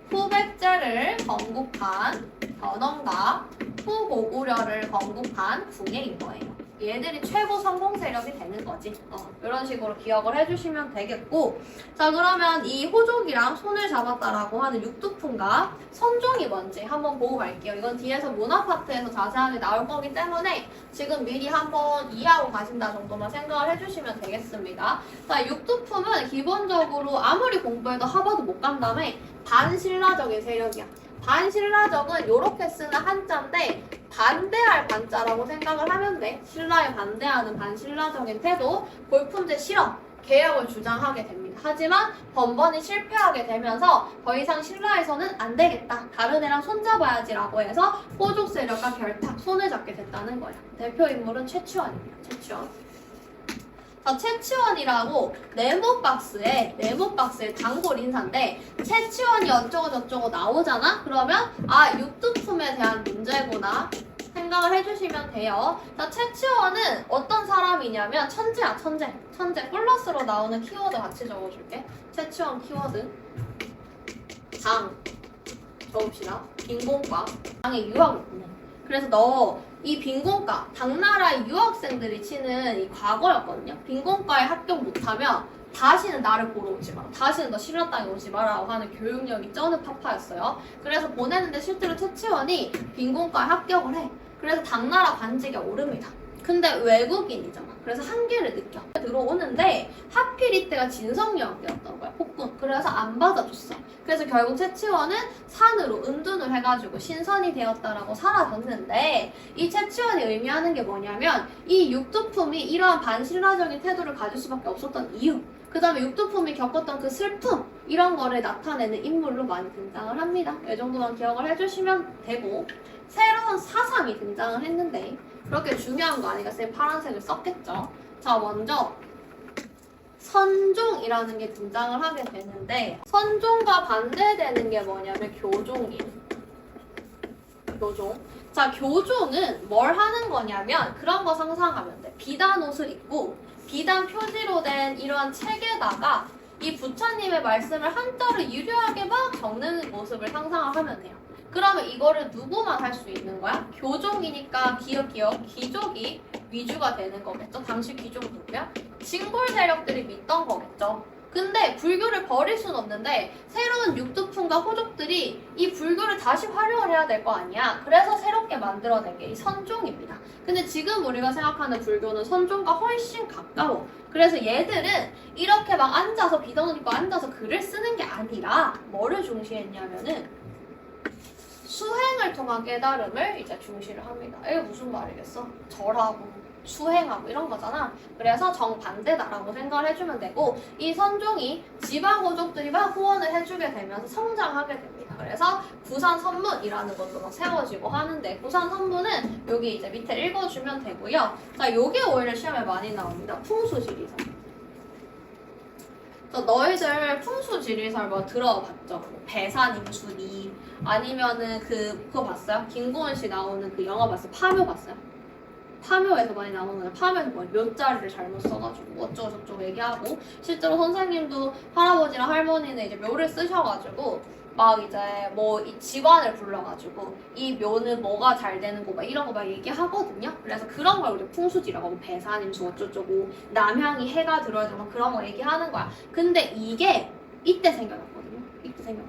후백제를 건국한 변원과 후고구려를 건국한 궁예인 거예요. 얘들이 최고 성공 세력이 되는 거지. 이런 식으로 기억을 해주시면 되겠고, 자, 그러면 이 호족이랑 손을 잡았다라고 하는 육두품과 선종이 뭔지 한번 보고 갈게요. 이건 뒤에서 문화 파트에서 자세하게 나올 거기 때문에 지금 미리 한번 이해하고 가신다 정도만 생각을 해주시면 되겠습니다. 자, 육두품은 기본적으로 아무리 공부해도 하버드 못 간다며 반신라적인 세력이야. 반신라적은 이렇게 쓰는 한자인데 반대할 반자라고 생각을 하면 돼. 신라에 반대하는 반신라적인 태도, 골품제 실험, 개혁을 주장하게 됩니다. 하지만 번번이 실패하게 되면서 더 이상 신라에서는 안 되겠다. 다른 애랑 손잡아야지라고 해서 호족 세력과 결탁, 손을 잡게 됐다는 거야. 대표 인물은 최치원입니다. 최치원. 자, 최치원이라고 네모박스에 단골 인사인데 최치원이 어쩌고 저쩌고 나오잖아? 그러면 육두품에 대한 문제구나 생각을 해주시면 돼요. 자, 최치원은 어떤 사람이냐면 천재야, 천재. 플러스로 나오는 키워드 같이 적어줄게. 최치원 키워드 당 적읍시다. 빈곤과 당의 유학이 있네. 그래서 너 이 빈곤과, 당나라의 유학생들이 치는 이 과거였거든요. 빈곤과에 합격 못하면 다시는 나를 보러 오지 마라. 다시는 너 신라 땅에 오지 마라고 하는 교육력이 쩌는 파파였어요. 그래서 보내는데 실제로 최치원이 빈곤과에 합격을 해. 그래서 당나라 관직에 오릅니다. 근데 외국인이잖아. 그래서 한계를 느껴. 들어오는데 하필 이때가 진성여왕때였던 거야. 폭군. 그래서 안 받아줬어. 그래서 결국 최치원은 산으로 은둔을 해가지고 신선이 되었다라고 사라졌는데, 이 최치원이 의미하는 게 뭐냐면 이 육두품이 이러한 반신라적인 태도를 가질 수밖에 없었던 이유, 그 다음에 육두품이 겪었던 그 슬픔, 이런 거를 나타내는 인물로 많이 등장을 합니다. 이 정도만 기억을 해주시면 되고, 새로운 사상이 등장을 했는데 그렇게 중요한 거 아니까 쌤 파란색을 썼겠죠. 자, 먼저 선종이라는 게 등장을 하게 되는데, 선종과 반대되는 게 뭐냐면 교종이에요. 교종. 자, 교종은 뭘 하는 거냐면 그런 거 상상하면 돼. 비단 옷을 입고 비단 표지로 된 이러한 책에다가 이 부처님의 말씀을 한자로 유려하게 막 적는 모습을 상상을 하면 돼요. 그러면 이거를 누구만 할 수 있는 거야? 교종이니까 귀족이 위주가 되는 거겠죠? 당시 귀족은 누구야? 진골 세력들이 믿던 거겠죠? 근데 불교를 버릴 순 없는데 새로운 육두품과 호족들이 이 불교를 다시 활용을 해야 될 거 아니야. 그래서 새롭게 만들어낸 게 이 선종입니다. 근데 지금 우리가 생각하는 불교는 선종과 훨씬 가까워. 그래서 얘들은 이렇게 막 앉아서 비단옷 입고 앉아서 글을 쓰는 게 아니라 뭐를 중시했냐면은 수행을 통한 깨달음을 이제 중시를 합니다. 이게 무슨 말이겠어? 절하고 수행하고 이런 거잖아. 그래서 정반대다라고 생각을 해주면 되고, 이 선종이 지방호족들이 막 후원을 해주게 되면서 성장하게 됩니다. 그래서 구산선문이라는 것도 막 세워지고 하는데, 구산선문은 여기 이제 밑에 읽어주면 되고요. 자, 요게 오히려 시험에 많이 나옵니다. 풍수지리설. 너희들 풍수지리설 뭐 들어봤죠? 뭐 배산임순이 아니면은 그거 봤어요? 김고은 씨 나오는 그 영화 봤어요? 파묘 봤어요? 파묘에서 많이 나오는 거예요. 파묘에서 뭐 묘자리를 잘못 써가지고 어쩌고 저쩌고 얘기하고, 실제로 선생님도 할아버지랑 할머니는 이제 묘를 쓰셔가지고 막 이제 뭐 이 직관을 불러가지고 이 묘는 뭐가 잘 되는 거 막 이런 거 막 얘기하거든요. 그래서 그런 걸 우리 풍수지라고 하고, 배산임수 어쩌고저쩌고 남향이 해가 들어야 되고 그런 거 얘기하는 거야. 근데 이게 이때 생겨났거든요.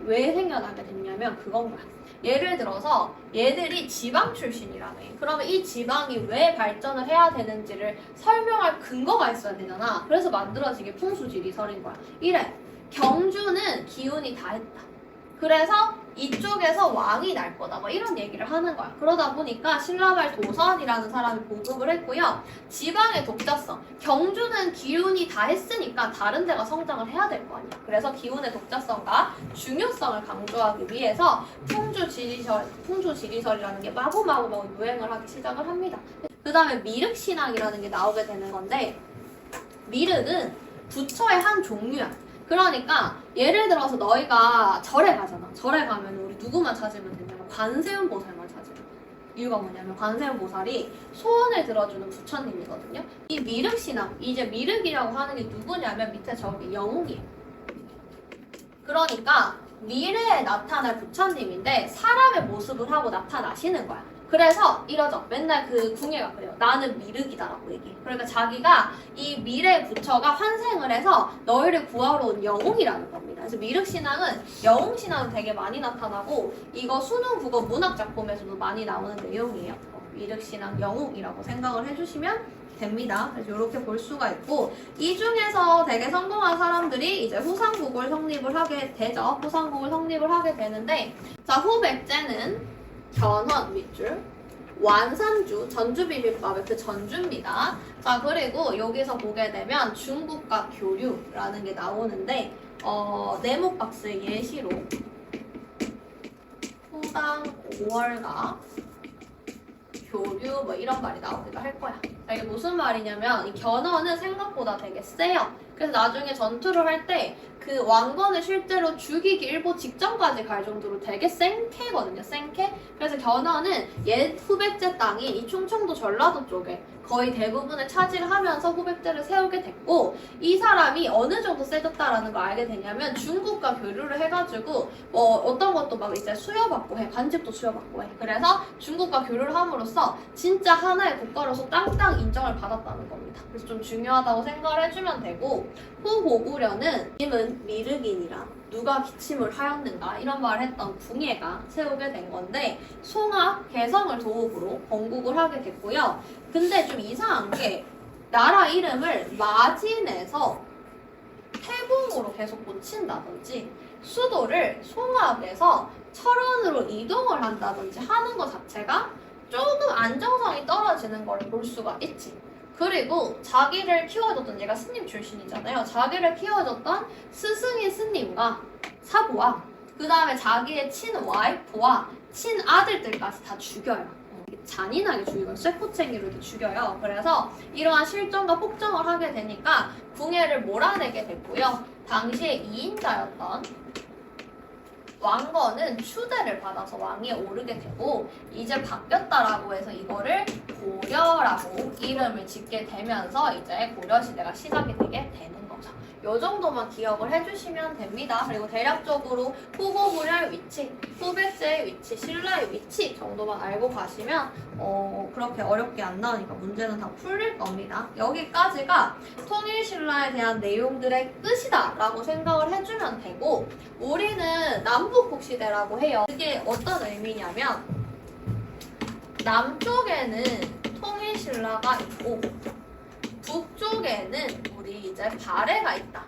왜 생겨나게 됐냐면 그건 거야. 예를 들어서 얘들이 지방 출신이라며. 그러면 이 지방이 왜 발전을 해야 되는지를 설명할 근거가 있어야 되잖아. 그래서 만들어지게 풍수지리설인 거야. 이래. 경주는 기운이 다 했다. 그래서 이쪽에서 왕이 날 거다. 뭐 이런 얘기를 하는 거야. 그러다 보니까 신라발 도선이라는 사람이 보급을 했고요. 지방의 독자성. 경주는 기운이 다 했으니까 다른 데가 성장을 해야 될 거 아니야. 그래서 기운의 독자성과 중요성을 강조하기 위해서 풍주지리설이라는 게 마구마구 유행을 하기 시작을 합니다. 그 다음에 미륵신앙이라는 게 나오게 되는 건데, 미륵은 부처의 한 종류야. 그러니까 예를 들어서 너희가 절에 가잖아. 절에 가면 우리 누구만 찾으면 되냐면 관세음 보살만 찾으면 돼. 이유가 뭐냐면 관세음 보살이 소원을 들어주는 부처님이거든요. 이 미륵신앙, 이제 미륵이라고 하는 게 누구냐면 밑에 저기 영웅이에요. 그러니까 미래에 나타날 부처님인데 사람의 모습을 하고 나타나시는 거야. 그래서 이러죠. 맨날 그 궁예가 그래요. 나는 미륵이다라고 얘기해. 그러니까 자기가 이 미래 부처가 환생을 해서 너희를 구하러 온 영웅이라는 겁니다. 그래서 미륵신앙은 영웅신앙은 되게 많이 나타나고, 이거 수능 국어 문학 작품에서도 많이 나오는 내용이에요. 미륵신앙 영웅이라고 생각을 해주시면 됩니다. 그래서 이렇게 볼 수가 있고, 이 중에서 되게 성공한 사람들이 이제 후상국을 성립을 하게 되죠. 후상국을 성립을 하게 되는데, 자, 후백제는 견헌 밑줄, 완산주, 전주비빔밥의 그 전주입니다. 자, 그리고 여기서 보게 되면 중국과 교류라는 게 나오는데, 네모 박스의 예시로 후당 5월가 교류 뭐 이런 말이 나오기도 할 거야. 자, 이게 무슨 말이냐면, 이 견훤은 생각보다 되게 세요. 그래서 나중에 전투를 할 때 그 왕건을 실제로 죽이기 일보 직전까지 갈 정도로 되게 센 캐거든요. 센 캐. 그래서 견훤은 옛 후백제 땅이 이 충청도 전라도 쪽에 거의 대부분을 차지하면서 후백제를 세우게 됐고, 이 사람이 어느 정도 세졌다라는 걸 알게 되냐면 중국과 교류를 해가지고 뭐 어떤 것도 막 이제 수여받고 해. 관직도 수여받고 해. 그래서 중국과 교류를 함으로써 진짜 하나의 국가로서 땅땅 인정을 받았다는 겁니다. 그래서 좀 중요하다고 생각을 해주면 되고, 후고구려는 김은 미륵인이라 누가 기침을 하였는가 이런 말을 했던 궁예가 세우게 된 건데, 송하, 개성을 도읍으로 건국을 하게 됐고요. 근데 좀 이상한 게 나라 이름을 마진에서 태궁으로 계속 고친다든지 수도를 송악에서 철원으로 이동을 한다든지 하는 것 자체가 조금 안정성이 떨어지는 걸 볼 수가 있지. 그리고 자기를 키워줬던, 얘가 스님 출신이잖아요. 자기를 키워줬던 스승의 스님과 사부와 그 다음에 자기의 친와이프와 친아들들까지 다 죽여요. 잔인하게 죽이고 쇠포챙이로 이렇게 죽여요. 그래서 이러한 실정과 폭정을 하게 되니까 궁예를 몰아내게 됐고요. 당시에 2인자였던 왕건은 추대를 받아서 왕위에 오르게 되고, 이제 바뀌었다라고 해서 이거를 고려라고 이름을 짓게 되면서 이제 고려시대가 시작이 되게 되는 거죠. 요 정도만 기억을 해주시면 됩니다. 그리고 대략적으로 후고구려의 위치, 후백제의 위치, 신라의 위치 정도만 알고 가시면 그렇게 어렵게 안 나오니까 문제는 다 풀릴 겁니다. 여기까지가 통일신라에 대한 내용들의 끝이다 라고 생각을 해주면 되고, 우리는 남북국시대라고 해요. 그게 어떤 의미냐면, 남쪽에는 통일신라가 있고 북쪽에는 우리 이제 발해가 있다.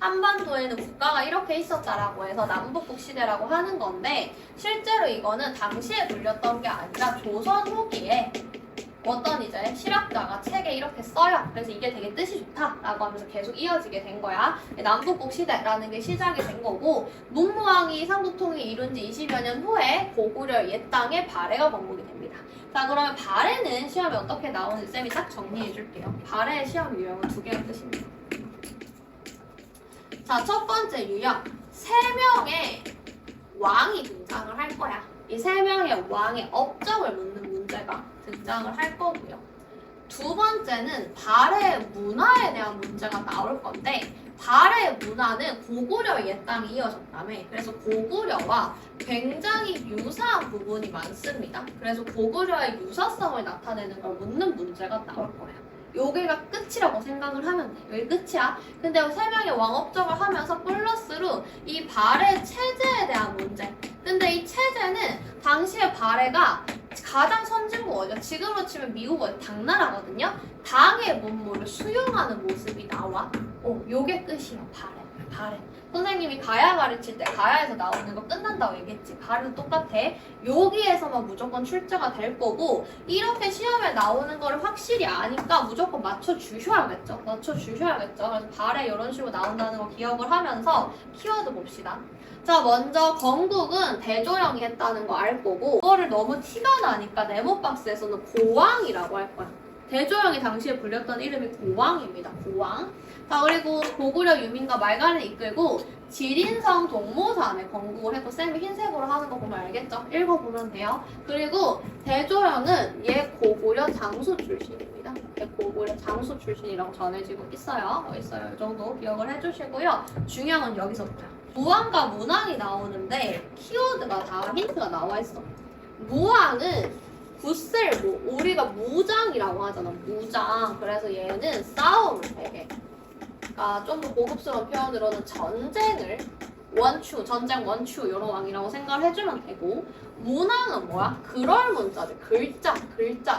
한반도에는 국가가 이렇게 있었다라고 해서 남북국 시대라고 하는 건데 실제로 이거는 당시에 불렸던 게 아니라 조선 후기에 어떤 이제 실학자가 책에 이렇게 써요. 그래서 이게 되게 뜻이 좋다라고 하면서 계속 이어지게 된 거야. 남북국 시대라는 게 시작이 된 거고 문무왕이 삼국통일 이룬 지 20여 년 후에 고구려 옛 땅에 발해가 건국이 됩니다. 자, 그러면 발해는 시험에 어떻게 나오는지 쌤이 딱 정리해 줄게요. 발해의 시험 유형은 두 개가 뜻입니다. 자, 첫 번째 유형. 3명의 왕이 등장을 할 거야. 이 3명의 왕의 업적을 묻는 문제가 등장을 할 거고요. 두 번째는 발해의 문화에 대한 문제가 나올 건데 발해의 문화는 고구려 옛 땅이 이어졌다며. 그래서 고구려와 굉장히 유사한 부분이 많습니다. 그래서 고구려의 유사성을 나타내는 걸 묻는 문제가 나올 거야. 요게가 끝이라고 생각을 하면 돼. 왜 끝이야? 근데 3명의 왕업적을 하면서 플러스로 이 발해 체제에 대한 문제. 근데 이 체제는 당시에 발해가 가장 선진국 어디야? 지금으로 치면 미국 어디 당나라거든요. 당의 문물을 수용하는 모습이 나와. 요게 끝이야. 발해. 선생님이 가야 가르칠 때 가야에서 나오는 거 끝난다고 얘기했지. 발해도 똑같아. 여기에서만 무조건 출제가 될 거고 이렇게 시험에 나오는 거를 확실히 아니까 무조건 맞춰주셔야겠죠. 그래서 발해 이런 식으로 나온다는 거 기억을 하면서 키워드 봅시다. 자, 먼저 건국은 대조영이 했다는 거 알 거고 그거를 너무 티가 나니까 네모박스에서는 고왕이라고 할 거야. 대조영이 당시에 불렸던 이름이 고왕입니다. 고왕. 자, 그리고 고구려 유민과 말간을 이끌고 지린성 동모산에 건국을 했고 쌤이 흰색으로 하는 거 보면 알겠죠? 읽어보면 돼요. 그리고 대조영은 얘 고구려 장수 출신입니다. 얘 고구려 장수 출신이라고 전해지고 있어요. 있어요. 이 정도 기억을 해주시고요. 중요한 건 여기서부터요. 무왕과 문왕이 나오는데 키워드가 다 힌트가 나와 있어. 무왕은 굿셀모, 우리가 무장이라고 하잖아. 무장. 그래서 얘는 싸움을 되게 좀 더 고급스러운 표현으로는 전쟁 원추 이런 왕이라고 생각을 해주면 되고 문왕은 뭐야? 그럴 문자지. 글자.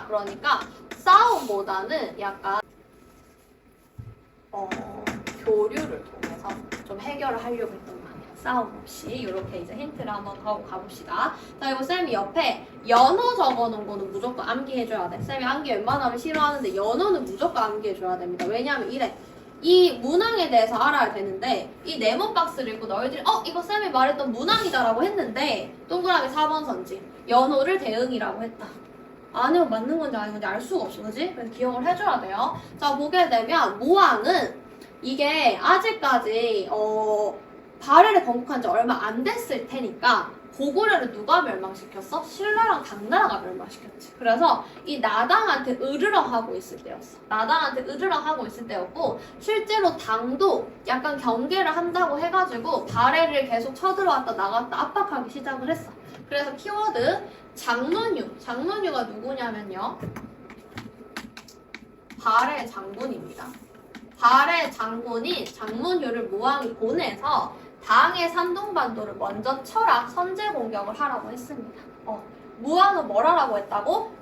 그러니까 싸움보다는 약간 교류를 통해서 좀 해결을 하려고 했던 말이야. 싸움 없이 이렇게 이제 힌트를 한번 하고 가봅시다. 자, 이거 쌤이 옆에 연호 적어놓은 거는 무조건 암기해줘야 돼. 쌤이 암기 웬만하면 싫어하는데 연호는 무조건 암기해줘야 됩니다. 왜냐하면 이래. 이 문항에 대해서 알아야 되는데 이 네모 박스를 읽고 너희들이 이거 쌤이 말했던 문항이다라고 했는데 동그라미 4번 선지 연호를 대응이라고 했다. 아니면 맞는 건지 아닌 건지 알 수가 없어. 그지? 그래서 기억을 해줘야 돼요. 자, 보게 되면 무왕은 이게 아직까지 발해를 건국한 지 얼마 안 됐을 테니까 고구려를 누가 멸망시켰어? 신라랑 당나라가 멸망시켰지. 그래서 이 나당한테 으르렁하고 있을 때였고 실제로 당도 약간 경계를 한다고 해가지고 발해를 계속 쳐들어왔다 나갔다 압박하기 시작을 했어. 그래서 키워드 장문유가 누구냐면요. 발해 장군입니다. 발해 장군이 장문유를 무왕이 보내서 당의 산동반도를 먼저 쳐라 선제 공격을 하라고 했습니다. 무왕은 뭘 하라고 했다고?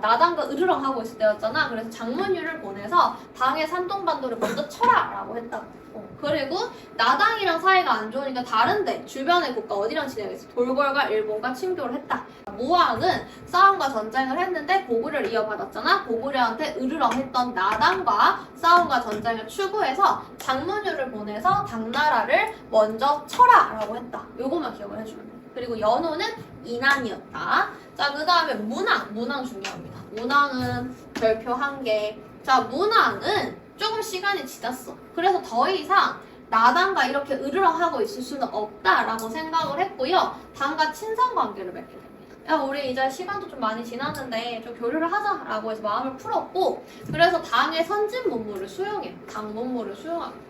나당과 으르렁 하고 있을 때였잖아. 그래서 장문유를 보내서 당의 산동반도를 먼저 쳐라 라고 했다고. 그리고 나당이랑 사이가 안 좋으니까 다른데 주변의 국가 어디랑 진행했어? 돌궐과 일본과 친교를 했다. 무왕은 싸움과 전쟁을 했는데 고구려를 이어받았잖아. 고구려한테 으르렁 했던 나당과 싸움과 전쟁을 추구해서 장문유를 보내서 당나라를 먼저 쳐라 라고 했다. 요것만 기억을 해주면 돼. 그리고 연호는 이난이었다. 자, 그 다음에 문왕 중요합니다. 문왕은 별표 1개. 자, 문왕은 조금 시간이 지났어. 그래서 더 이상 나당과 이렇게 으르렁하고 있을 수는 없다라고 생각을 했고요. 당과 친선 관계를 맺게 됩니다. 야, 우리 이제 시간도 좀 많이 지났는데 좀 교류를 하자라고 해서 마음을 풀었고 그래서 당의 선진 문물을 수용해. 당 문물을 수용합니다.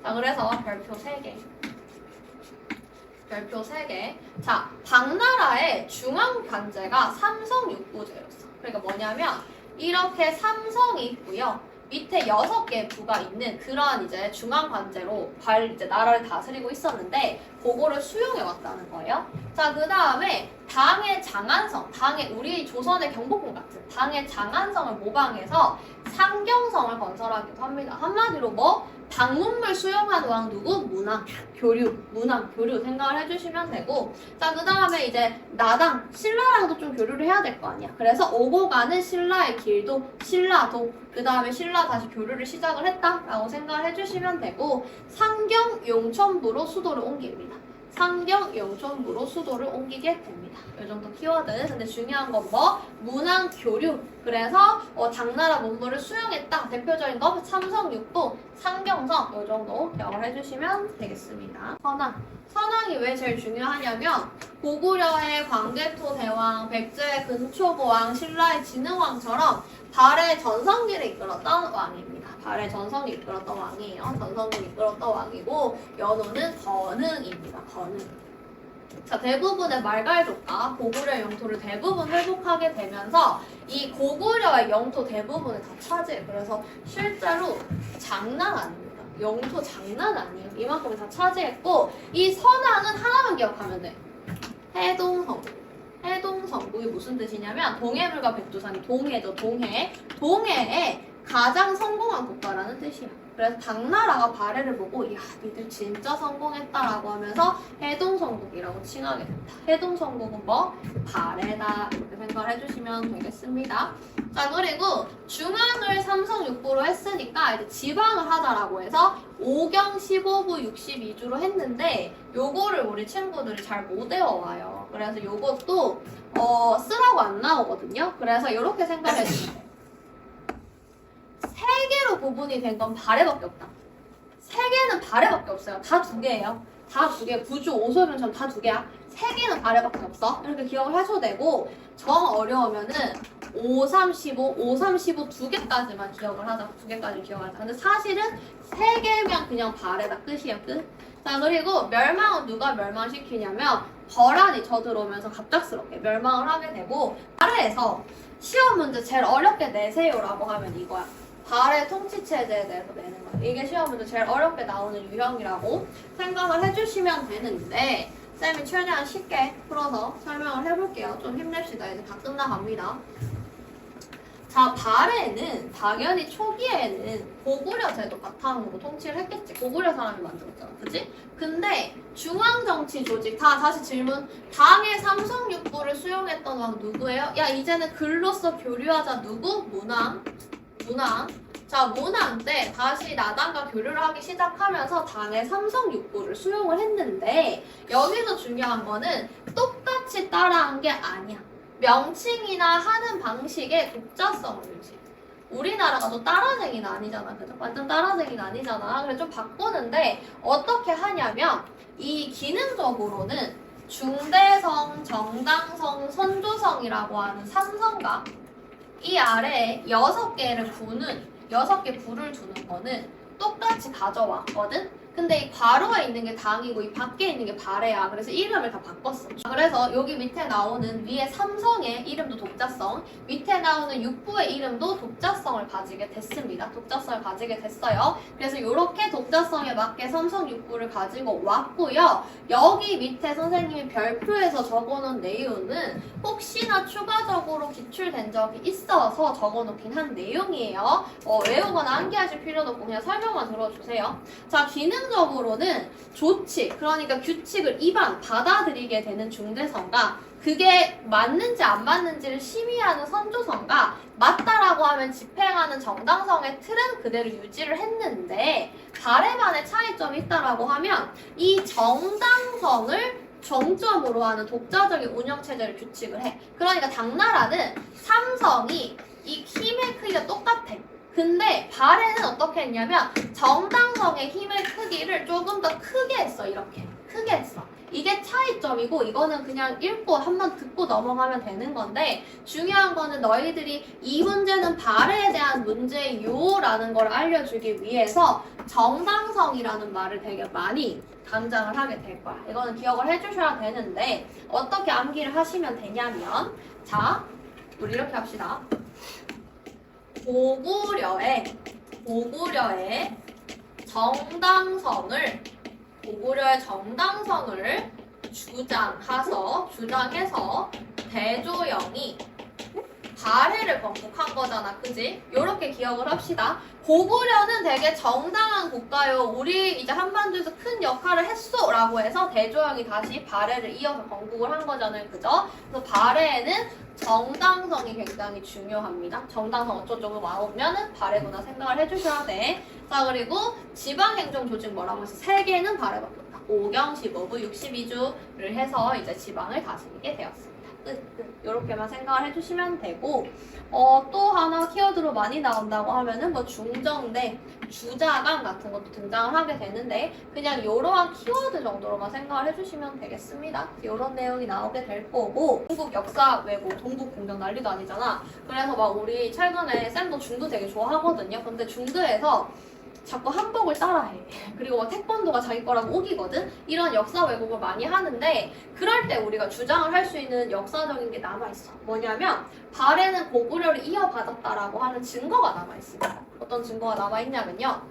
자, 그래서 별표 3개. 자, 당나라의 중앙 관제가 삼성 육부제였어. 그러니까 뭐냐면 이렇게 삼성이 있고요. 밑에 6개의 부가 있는 그런 이제 중앙 관제로 이제 나라를 다스리고 있었는데 그거를 수용해 왔다는 거예요. 자, 그 다음에 당의 장안성, 우리 조선의 경복궁 같은 당의 장안성을 모방해서 상경성을 건설하기도 합니다. 한마디로 뭐? 방문물 수용한 왕 누구? 문왕, 교류, 문왕, 교류 생각을 해주시면 되고 자, 그 다음에 이제 나당, 신라랑도 좀 교류를 해야 될 거 아니야. 그래서 오고 가는 신라의 길도 신라도, 그 다음에 신라 다시 교류를 시작을 했다라고 생각을 해주시면 되고 상경, 용천부로 수도를 옮깁니다. 상경, 용천부로 수도를 옮기게 됩니다. 이 정도 키워드. 근데 중요한 건 뭐? 문왕 교류. 그래서 당나라 문물을 수용했다. 대표적인 거 삼성육부, 상경성 이 정도 기억을 해주시면 되겠습니다. 선왕. 선왕이 왜 제일 중요하냐면 고구려의 광개토 대왕, 백제의 근초고왕, 신라의 진흥왕처럼 발해 전성기를 이끌었던 왕입니다. 발해 전성기 이끌었던 왕이에요. 전성기를 이끌었던 왕이고 연호는 건흥입니다. 건흥. 자, 대부분의 말갈족과 고구려 영토를 대부분 회복하게 되면서 이 고구려의 영토 대부분을 다 차지해. 그래서 실제로 장난 아닙니다. 영토 장난 아니에요. 이만큼 다 차지했고 이 선왕은 하나만 기억하면 돼. 해동성국. 해동성국이 무슨 뜻이냐면 동해물과 백두산이 동해죠. 동해. 동해에 가장 성공한 국가라는 뜻이야. 그래서 당나라가 발해를 보고 야 니들 진짜 성공했다라고 하면서 해동성국이라고 칭하게 된다. 해동성국은 뭐? 발해다 이렇게 생각을 해주시면 되겠습니다. 자, 그리고 중앙을 삼성육부로 했으니까 이제 지방을 하자라고 해서 5경 15부 62주로 했는데 요거를 우리 친구들이 잘 못 외워와요. 그래서 요것도 쓰라고 안 나오거든요. 그래서 이렇게 생각해 주세요. 세 개로 구분이 된 건 발해밖에 없다. 세 개는 발해밖에 없어요. 다 두 개예요. 다 두 개. 구주, 오소변처럼 다 두 개야. 세 개는 발해밖에 없어. 이렇게 기억을 하셔도 되고 정 어려우면은 5, 3, 15, 5, 3, 15 두 개까지만 기억을 하자. 두 개까지 기억하자. 근데 사실은 세 개면 그냥 발해다. 끝이야. 끝. 자, 그리고 멸망은 누가 멸망시키냐면 거란이 쳐들어오면서 갑작스럽게 멸망을 하게 되고 발해에서 시험 문제 제일 어렵게 내세요라고 하면 이거야. 발해 통치체제에 대해서 내는 거야. 이게 시험 문제 제일 어렵게 나오는 유형이라고 생각을 해주시면 되는데 쌤이 최대한 쉽게 풀어서 설명을 해볼게요. 좀 힘냅시다. 이제 다 끝나갑니다. 자, 발해는 당연히 초기에는 고구려 제도 바탕으로 통치를 했겠지. 고구려 사람이 만들었잖아. 그치? 근데 중앙정치 조직, 다시 질문. 당의 삼성육부를 수용했던 왕 누구예요? 야, 이제는 글로써 교류하자. 누구? 문왕. 문왕. 자, 문왕 때 다시 나당과 교류를 하기 시작하면서 당의 삼성육부를 수용을 했는데 여기서 중요한 거는 똑같이 따라한 게 아니야. 명칭이나 하는 방식에 독자성을 유지. 우리나라가 또 따라쟁이는 아니잖아. 그죠? 완전 따라쟁이는 아니잖아. 그래서 좀 바꾸는데 어떻게 하냐면 이 기능적으로는 중대성, 정당성, 선조성이라고 하는 삼성과 이 아래에 6개를 부는 6개 부를 두는 거는 똑같이 가져왔거든? 근데 이 괄호에 있는 게 당이고 이 밖에 있는 게 발해야. 그래서 이름을 다 바꿨어. 그래서 여기 밑에 나오는 위에 삼성의 이름도 독자성, 밑에 나오는 육부의 이름도 독자성을 가지게 됐습니다. 독자성을 가지게 됐어요. 그래서 이렇게 독자성에 맞게 삼성 육부를 가지고 왔고요. 여기 밑에 선생님이 별표에서 적어놓은 내용은 혹시나 추가적으로 기출된 적이 있어서 적어놓긴 한 내용이에요. 외우거나 암기하실 필요도 없고 그냥 설명만 들어주세요. 자, 기능적으로는 조치, 그러니까 규칙을 받아들이게 되는 중대성과 그게 맞는지 안 맞는지를 심의하는 선조성과 맞다라고 하면 집행하는 정당성의 틀은 그대로 유지를 했는데 발해만의 차이점이 있다라고 하면 이 정당성을 정점으로 하는 독자적인 운영체제를 규칙을 해. 그러니까 당나라는 삼성이 이 힘의 크기가 똑같아. 근데 발해는 어떻게 했냐면 정당성의 힘의 크기를 조금 더 크게 했어. 이렇게 크게 했어. 이게 차이점이고 이거는 그냥 읽고 한번 듣고 넘어가면 되는 건데 중요한 거는 너희들이 이 문제는 발해에 대한 문제요라는 걸 알려주기 위해서 정당성이라는 말을 되게 많이 강장을 하게 될 거야. 이거는 기억을 해주셔야 되는데 어떻게 암기를 하시면 되냐면 자, 우리 이렇게 합시다. 고구려의 정당성을 주장해서 대조영이 발해를 건국한 거잖아, 그지? 요렇게 기억을 합시다. 고구려는 되게 정당한 국가요. 우리 이제 한반도에서 큰 역할을 했어 라고 해서 대조영이 다시 발해를 이어서 건국을 한 거잖아요, 그죠? 그래서 발해에는 정당성이 굉장히 중요합니다. 정당성 어쩌고저쩌고 나오면은 발해구나 생각을 해주셔야 돼. 자, 그리고 지방행정조직 뭐라고 해서 3개는 발해받는다. 5경, 15부, 62주를 해서 이제 지방을 다스리게 되었습니다. 이렇게만 생각을 해주시면 되고, 또 하나 키워드로 많이 나온다고 하면은 뭐 중정대, 주자강 같은 것도 등장을 하게 되는데, 그냥 이러한 키워드 정도로만 생각을 해주시면 되겠습니다. 이런 내용이 나오게 될 거고, 중국 역사 왜곡, 동북 공격 난리도 아니잖아. 그래서 막 우리 최근에 쌤도 중도 되게 좋아하거든요. 근데 중도에서 자꾸 한복을 따라해. 그리고 막 태권도가 자기 거라고 우기거든? 이런 역사 왜곡을 많이 하는데, 그럴 때 우리가 주장을 할 수 있는 역사적인 게 남아있어. 뭐냐면 발해는 고구려를 이어받았다라고 하는 증거가 남아있습니다. 어떤 증거가 남아있냐면요.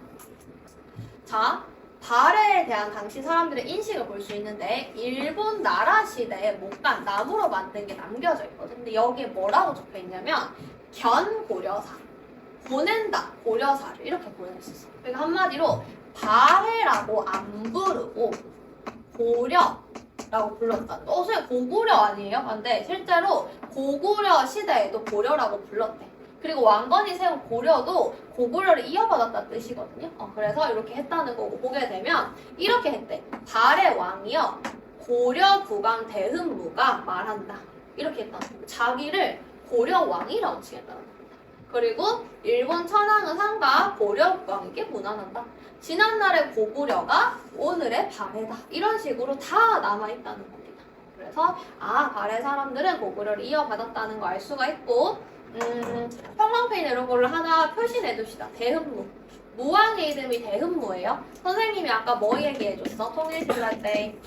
자, 발해에 대한 당시 사람들의 인식을 볼 수 있는데, 일본 나라 시대에 목간, 나무로 만든 게 남겨져 있거든. 근데 여기에 뭐라고 적혀 있냐면 견고려사, 보낸다, 고려사를 이렇게 보냈었어. 그러니까 한마디로 발해라고 안 부르고 고려라고 불렀다. 선생님 고구려 아니에요? 근데 실제로 고구려 시대에도 고려라고 불렀대. 그리고 왕건이 세운 고려도 고구려를 이어받았다는 뜻이거든요. 그래서 이렇게 했다는 거고, 보게 되면 이렇게 했대. 발해 왕이여 고려 국왕 대흠무가 말한다. 이렇게 했다는 거고, 자기를 고려 왕이라고 칭했다는 거고. 그리고 일본 천황의 상가 고려 국왕에게 문안한다. 지난날의 고구려가 오늘의 발해다. 이런 식으로 다 남아있다는 겁니다. 그래서 발해 사람들은 고구려를 이어받았다는 거 알 수가 있고, 형광펜 이런 걸로 하나 표시내둡시다. 대흠무. 무왕의 이름이 대흠무예요. 선생님이 아까 뭐 얘기해줬어? 통일실 할 때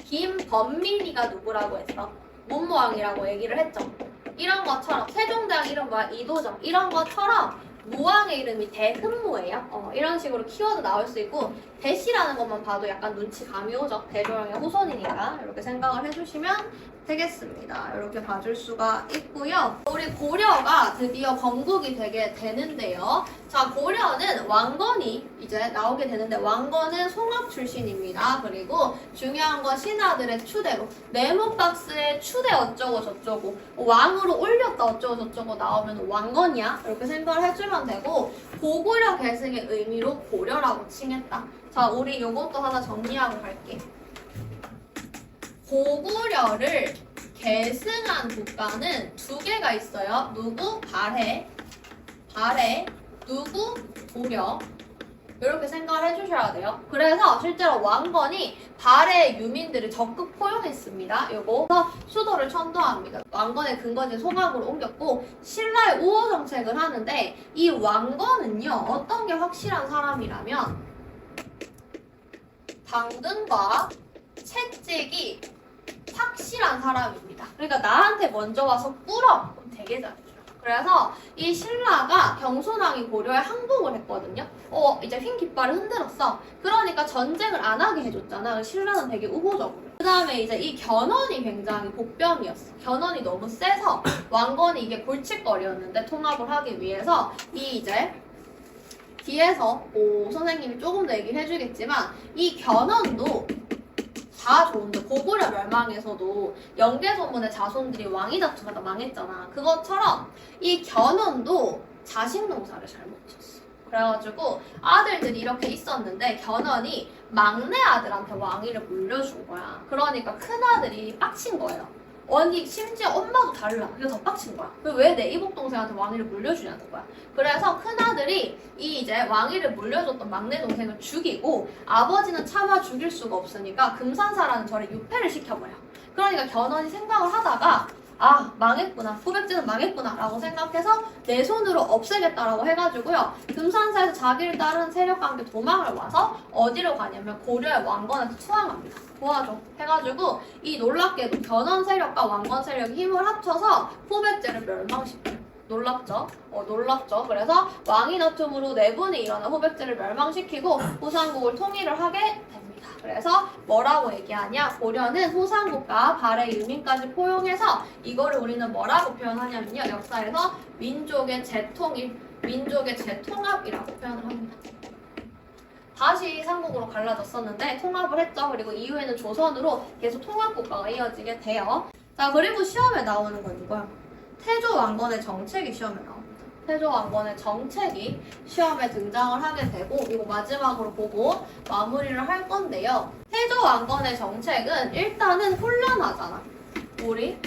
김범민이가 누구라고 했어? 문무왕이라고 얘기를 했죠. 이런 것처럼 세종대왕 이름 뭐야? 이도정. 이런 것처럼 무왕의 이름이 대흠무예요. 이런 식으로 키워드 나올 수 있고, 대시라는 것만 봐도 약간 눈치 감이 오죠. 대조영의 후손이니까 이렇게 생각을 해주시면 되겠습니다. 이렇게 봐줄 수가 있고요. 우리 고려가 드디어 건국이 되게 되는데요. 자, 고려는 왕건이 이제 나오게 되는데, 왕건은 송악 출신입니다. 그리고 중요한 건 신하들의 추대로, 네모박스에 추대 어쩌고 저쩌고, 왕으로 올렸다 어쩌고 저쩌고 나오면 왕건이야. 이렇게 생각을 해주면 되고, 고구려 계승의 의미로 고려라고 칭했다. 자, 우리 요것도 하나 정리하고 갈게. 고구려를 계승한 국가는 2개가 있어요. 누구? 발해. 누구? 고려. 이렇게 생각을 해주셔야 돼요. 그래서 실제로 왕건이 발해 유민들을 적극 포용했습니다. 요거 수도를 천도합니다. 왕건의 근거지 송악으로 옮겼고, 신라의 우호 정책을 하는데, 이 왕건은요 어떤 게 확실한 사람이라면 당근과 채찍이 확실한 사람입니다. 그러니까 나한테 먼저 와서 꿇어. 그럼 되게 잘해줘요. 그래서 이 신라가 경순왕이 고려에 항복을 했거든요. 이제 흰 깃발을 흔들었어. 그러니까 전쟁을 안 하게 해줬잖아. 신라는 되게 우호적으로. 그 다음에 이제 이 견훤이 굉장히 복병이었어. 견훤이 너무 세서 왕건이 이게 골칫거리였는데, 통합을 하기 위해서 이 이제 뒤에서 선생님이 조금 더 얘기를 해주겠지만, 이 견훤도 다 좋은데 고구려 멸망에서도 영계소문의 자손들이 왕위 다툼하다 망했잖아. 그것처럼 이 견훤도 자식 농사를 잘못 쳤어. 그래가지고 아들들이 이렇게 있었는데 견훤이 막내 아들한테 왕위를 물려준 거야. 그러니까 큰아들이 빡친 거예요. 아니 심지어 엄마도 달라. 그래서 더 빡친 거야. 왜 내 이복동생한테 왕위를 물려주냐는 거야. 그래서 큰아들이 이 이제 왕위를 물려줬던 막내 동생을 죽이고, 아버지는 차마 죽일 수가 없으니까 금산사라는 절에 유폐를 시켜버려. 그러니까 견훤이 생각을 하다가 망했구나, 후백제는 망했구나 라고 생각해서 내 손으로 없애겠다라고 해가지고요, 금산사에서 자기를 따르는 세력과 함께 도망을 와서 어디로 가냐면 고려의 왕건한테 투항합니다. 도와줘 해가지고, 이 놀랍게도 견훤 세력과 왕건 세력이 힘을 합쳐서 후백제를 멸망시켜요. 놀랍죠? 놀랍죠? 그래서 왕위 다툼으로 내분이 일어나 후백제를 멸망시키고 후삼국을 통일을 하게 됩니다. 그래서 뭐라고 얘기하냐? 고려는 호상국가 발해 유민까지 포용해서 이거를 우리는 뭐라고 표현하냐면요. 역사에서 민족의 재통일, 민족의 재통합이라고 표현을 합니다. 다시 삼국으로 갈라졌었는데 통합을 했죠. 그리고 이후에는 조선으로 계속 통합국가가 이어지게 돼요. 자, 그리고 시험에 나오는 건 이거야. 태조 왕건의 정책이 시험에 나옵니다. 태조 왕건의 정책이 시험에 등장을 하게 되고 이거 마지막으로 보고 마무리를 할 건데요. 태조 왕건의 정책은 일단은 혼란하잖아. 우리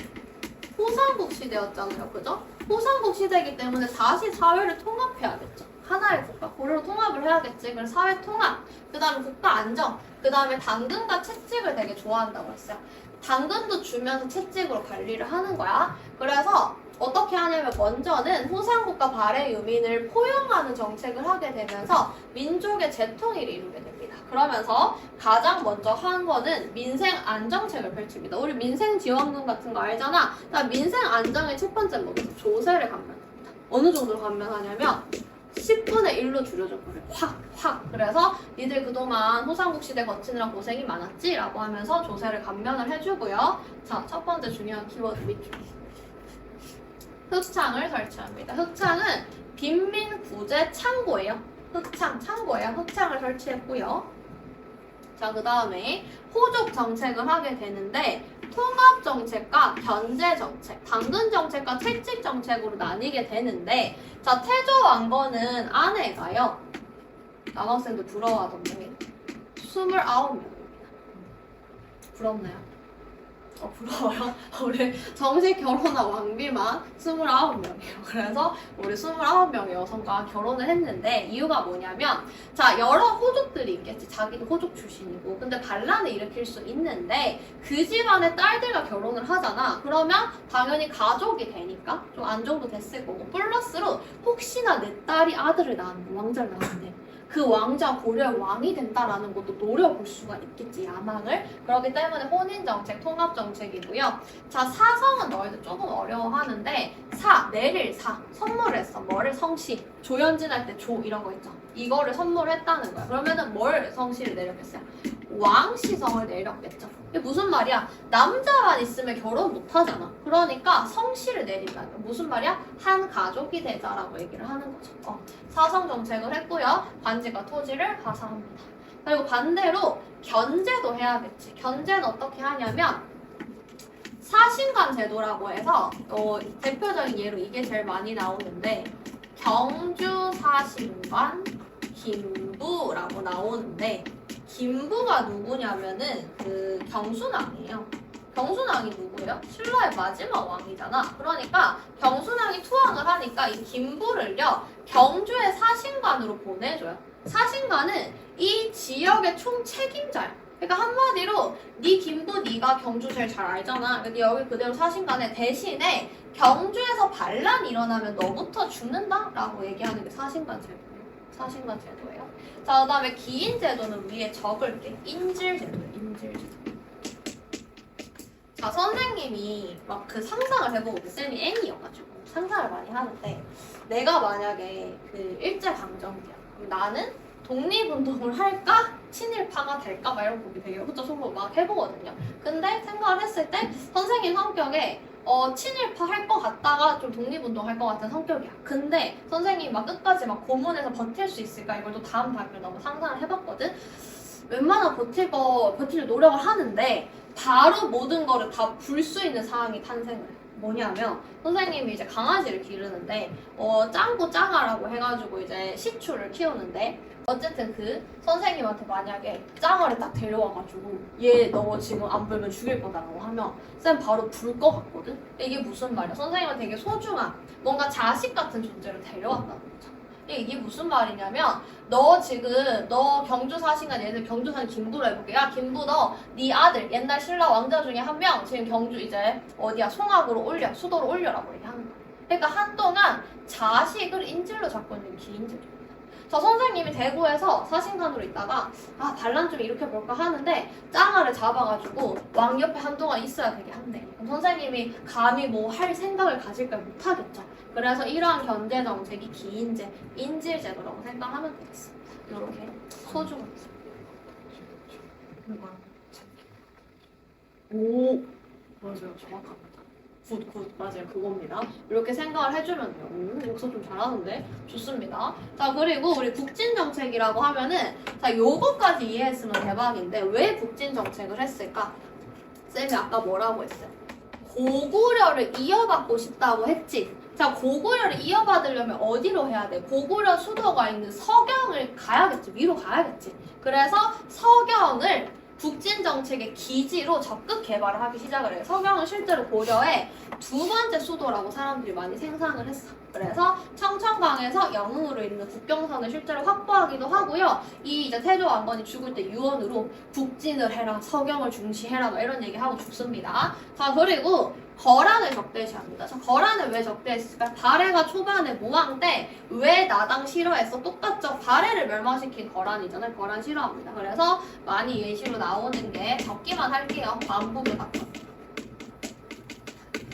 호상국 시대였잖아요. 그죠? 호상국 시대이기 때문에 다시 사회를 통합해야겠죠. 하나의 국가, 고려로 통합을 해야겠지. 그래서 사회 통합, 그 다음에 국가 안정, 그 다음에 당근과 채찍을 되게 좋아한다고 했어요. 당근도 주면서 채찍으로 관리를 하는 거야. 그래서 어떻게 하냐면 먼저는 호상국가 발해 유민을 포용하는 정책을 하게 되면서 민족의 재통일을 이루게 됩니다. 그러면서 가장 먼저 한 거는 민생 안정책을 펼칩니다. 우리 민생 지원금 같은 거 알잖아. 그러니까 민생 안정의 첫 번째 뭐겠어? 조세를 감면합니다. 어느 정도로 감면하냐면 10분의 1로 줄여줘버려요. 확. 그래서 니들 그동안 호상국 시대 거치느라 고생이 많았지? 라고 하면서 조세를 감면을 해주고요. 자, 첫 번째 중요한 키워드 밑줄. 흑창을 설치합니다. 흑창은 빈민구제 창고예요. 창고예요. 흑창을 설치했고요. 자, 그 다음에 호족 정책을 하게 되는데 통합 정책과 견제 정책, 당근 정책과 채찍 정책으로 나뉘게 되는데 자, 태조 왕건은 아내가요. 남학생들 부러워하던데 29명입니다. 부럽나요? 부러워요. 우리 정식 결혼한 왕비만 29명이에요. 그래서 우리 29명의 여성과 결혼을 했는데 이유가 뭐냐면 자, 여러 호족들이 있겠지. 자기도 호족 출신이고 근데 반란을 일으킬 수 있는데 그 집안의 딸들과 결혼을 하잖아. 그러면 당연히 가족이 되니까 좀 안정도 됐을 거고 플러스로 혹시나 내 딸이 아들을 낳았는데 왕자를 낳았는데 그 왕자 고려의 왕이 된다라는 것도 노려볼 수가 있겠지, 야망을. 그렇기 때문에 혼인정책, 통합정책이고요. 자, 사성은 너희들 조금 어려워하는데 내릴 선물을 했어. 뭐를? 성씨. 조연진 할 때 조 이런 거 있죠. 이거를 선물했다는 거야. 그러면은 뭘 성씨를 내렸겠어요? 왕시성을 내렸겠죠. 이게 무슨 말이야? 남자만 있으면 결혼 못 하잖아. 그러니까 성씨를 내린다는 거. 무슨 말이야? 한 가족이 되자라고 얘기를 하는 거죠. 사성 정책을 했고요. 관직과 토지를 하사합니다. 그리고 반대로 견제도 해야겠지. 견제는 어떻게 하냐면 사신관 제도라고 해서 대표적인 예로 이게 제일 많이 나오는데 경주 사신관 김부라고 나오는데 김부가 누구냐면은 그 경순왕이에요. 경순왕이 누구예요? 신라의 마지막 왕이잖아. 그러니까 경순왕이 투항을 하니까 이 김부를요 경주의 사신관으로 보내줘요. 사신관은 이 지역의 총 책임자야. 그러니까 한마디로 네 김부 네가 경주 제일 잘 알잖아. 근데 여기 그대로 사신관에 대신에 경주에서 반란이 일어나면 너부터 죽는다라고 얘기하는 게 사신관 제도예요. 사신관 제도예요. 자, 그 다음에 기인 제도는 위에 적을게. 인질 제도예요. 인질 제도. 자, 선생님이 막 그 상상을 해보고 쌤이 N이어가지고 상상을 많이 하는데 내가 만약에 그 일제강점기야. 그럼 나는 독립운동을 할까? 친일파가 될까? 막 이런 거 되게 혼자 속으로 막 해보거든요. 근데 생각을 했을 때 선생님 성격에 친일파 할 것 같다가 좀 독립운동 할 것 같은 성격이야. 근데 선생님이 막 끝까지 막 고문해서 버틸 수 있을까? 이걸 또 다음 단계로 너무 상상을 해봤거든. 웬만한 버틸 노력을 하는데 바로 모든 거를 다 불 수 있는 상황이 탄생을 해. 뭐냐면 선생님이 이제 강아지를 기르는데 짱구 짱아라고 해가지고 이제 시추를 키우는데 어쨌든 그 선생님한테 만약에 짱아를 딱 데려와가지고 얘 너 지금 안 불면 죽일 거다라고 하면 쌤 바로 불 것 같거든? 이게 무슨 말이야? 선생님은 되게 소중한 뭔가 자식 같은 존재를 데려왔다는 거죠. 이게 무슨 말이냐면 너 경주 사신간 얘들 경주 사신 김부로 해볼게. 야 김부 너 네 아들 옛날 신라 왕자 중에 한 명 지금 경주 이제 어디야 송악으로 올려 수도로 올려라고 얘기하는 거야. 그러니까 한동안 자식을 인질로 잡고 있는 기인질입니다. 저 선생님이 대구에서 사신관으로 있다가 반란 좀 일으켜볼까 하는데 짱아를 잡아가지고 왕 옆에 한동안 있어야 되게 한대. 선생님이 감히 뭐 할 생각을 가질까 못하겠죠. 그래서 이러한 견제 정책이 기인제, 인질제도라고 생각하면 되겠습니다. 이렇게 소중한 오, 맞아요. 정확합니다. 굿, 맞아요. 그겁니다. 이렇게 생각을 해주면 돼요. 오, 여기서 좀 잘하는데? 좋습니다. 자, 그리고 우리 국진정책이라고 하면은, 자, 요거까지 이해했으면 대박인데, 왜 국진정책을 했을까? 쌤이 아까 뭐라고 했어요? 고구려를 이어받고 싶다고 했지. 자, 고구려를 이어받으려면 어디로 해야 돼? 고구려 수도가 있는 서경을 가야겠지. 위로 가야겠지. 그래서 서경을 국진정책의 기지로 적극 개발을 하기 시작을 해요. 서경은 실제로 고려의 두 번째 수도라고 사람들이 많이 생각을 했어. 그래서 청천강에서 영흥으로 있는 국경선을 실제로 확보하기도 하고요. 이 이제 태조 왕건이 죽을 때 유언으로 국진을 해라, 서경을 중시해라, 막 이런 얘기하고 죽습니다. 자, 그리고 거란을 적대시합니다. 자, 거란을 왜 적대했을까? 발해가 초반에 모왕 때 왜 나당 싫어했어? 똑같죠? 발해를 멸망시킨 거란이잖아요. 거란 싫어합니다. 그래서 많이 예시로 나오는 게 적기만 할게요. 만부교 사건.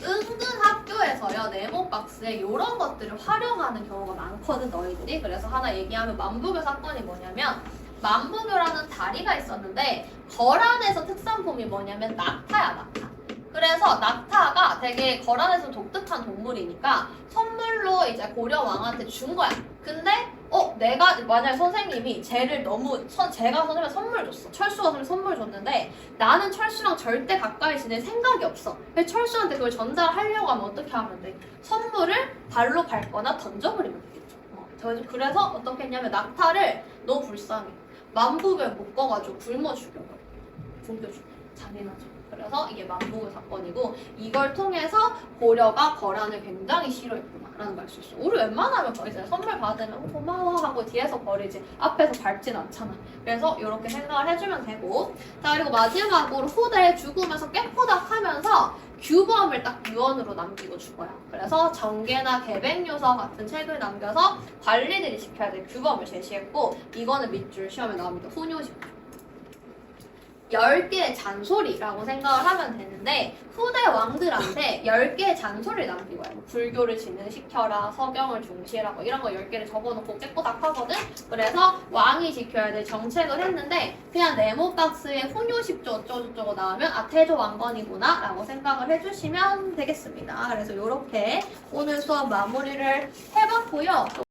은근 학교에서요, 네모박스에 이런 것들을 활용하는 경우가 많거든, 너희들이. 그래서 하나 얘기하면 만부교 사건이 뭐냐면, 만부교라는 다리가 있었는데, 거란에서 특산품이 뭐냐면 낙타야, 낙타. 그래서 낙타가 되게 거란에서 독특한 동물이니까 선물로 이제 고려 왕한테 준 거야. 근데 내가 만약에 선생님이 쟤를 너무 제가 선생님한테 선물 줬어. 철수가 선생님 선물 줬는데 나는 철수랑 절대 가까이 지낼 생각이 없어. 그래서 철수한테 그걸 전달하려고 하면 어떻게 하면 돼? 선물을 발로 밟거나 던져버리면 되겠죠. 그래서 어떻게 했냐면 낙타를 너 불쌍해. 만부별 묶어가지고 굶어 죽여버려. 굶겨 죽여. 잔인하죠. 그래서 이게 만부교 사건이고 이걸 통해서 고려가 거란을 굉장히 싫어했구나라는 걸 알 수 있어. 우리 웬만하면 이제 선물 받으면 고마워 하고 뒤에서 버리지 앞에서 밟진 않잖아. 그래서 이렇게 생각을 해주면 되고 자 그리고 마지막으로 후대에 죽으면서 깨포닥하면서 규범을 딱 유언으로 남기고 죽어요. 그래서 정계나 계백요서 같은 책을 남겨서 관리들이 지켜야 될 규범을 제시했고 이거는 밑줄 시험에 나옵니다. 훈요식 10개의 잔소리라고 생각을 하면 되는데 후대 왕들한테 10개의 잔소리를 남긴 거예요. 불교를 진흥시켜라, 서경을 중시해라 뭐 이런 거 10개를 적어놓고 깨꼬닥 하거든? 그래서 왕이 지켜야 될 정책을 했는데 그냥 네모박스에 훈요십조 어쩌고저쩌고 나오면 아 태조 왕건이구나 라고 생각을 해주시면 되겠습니다. 그래서 이렇게 오늘 수업 마무리를 해봤고요.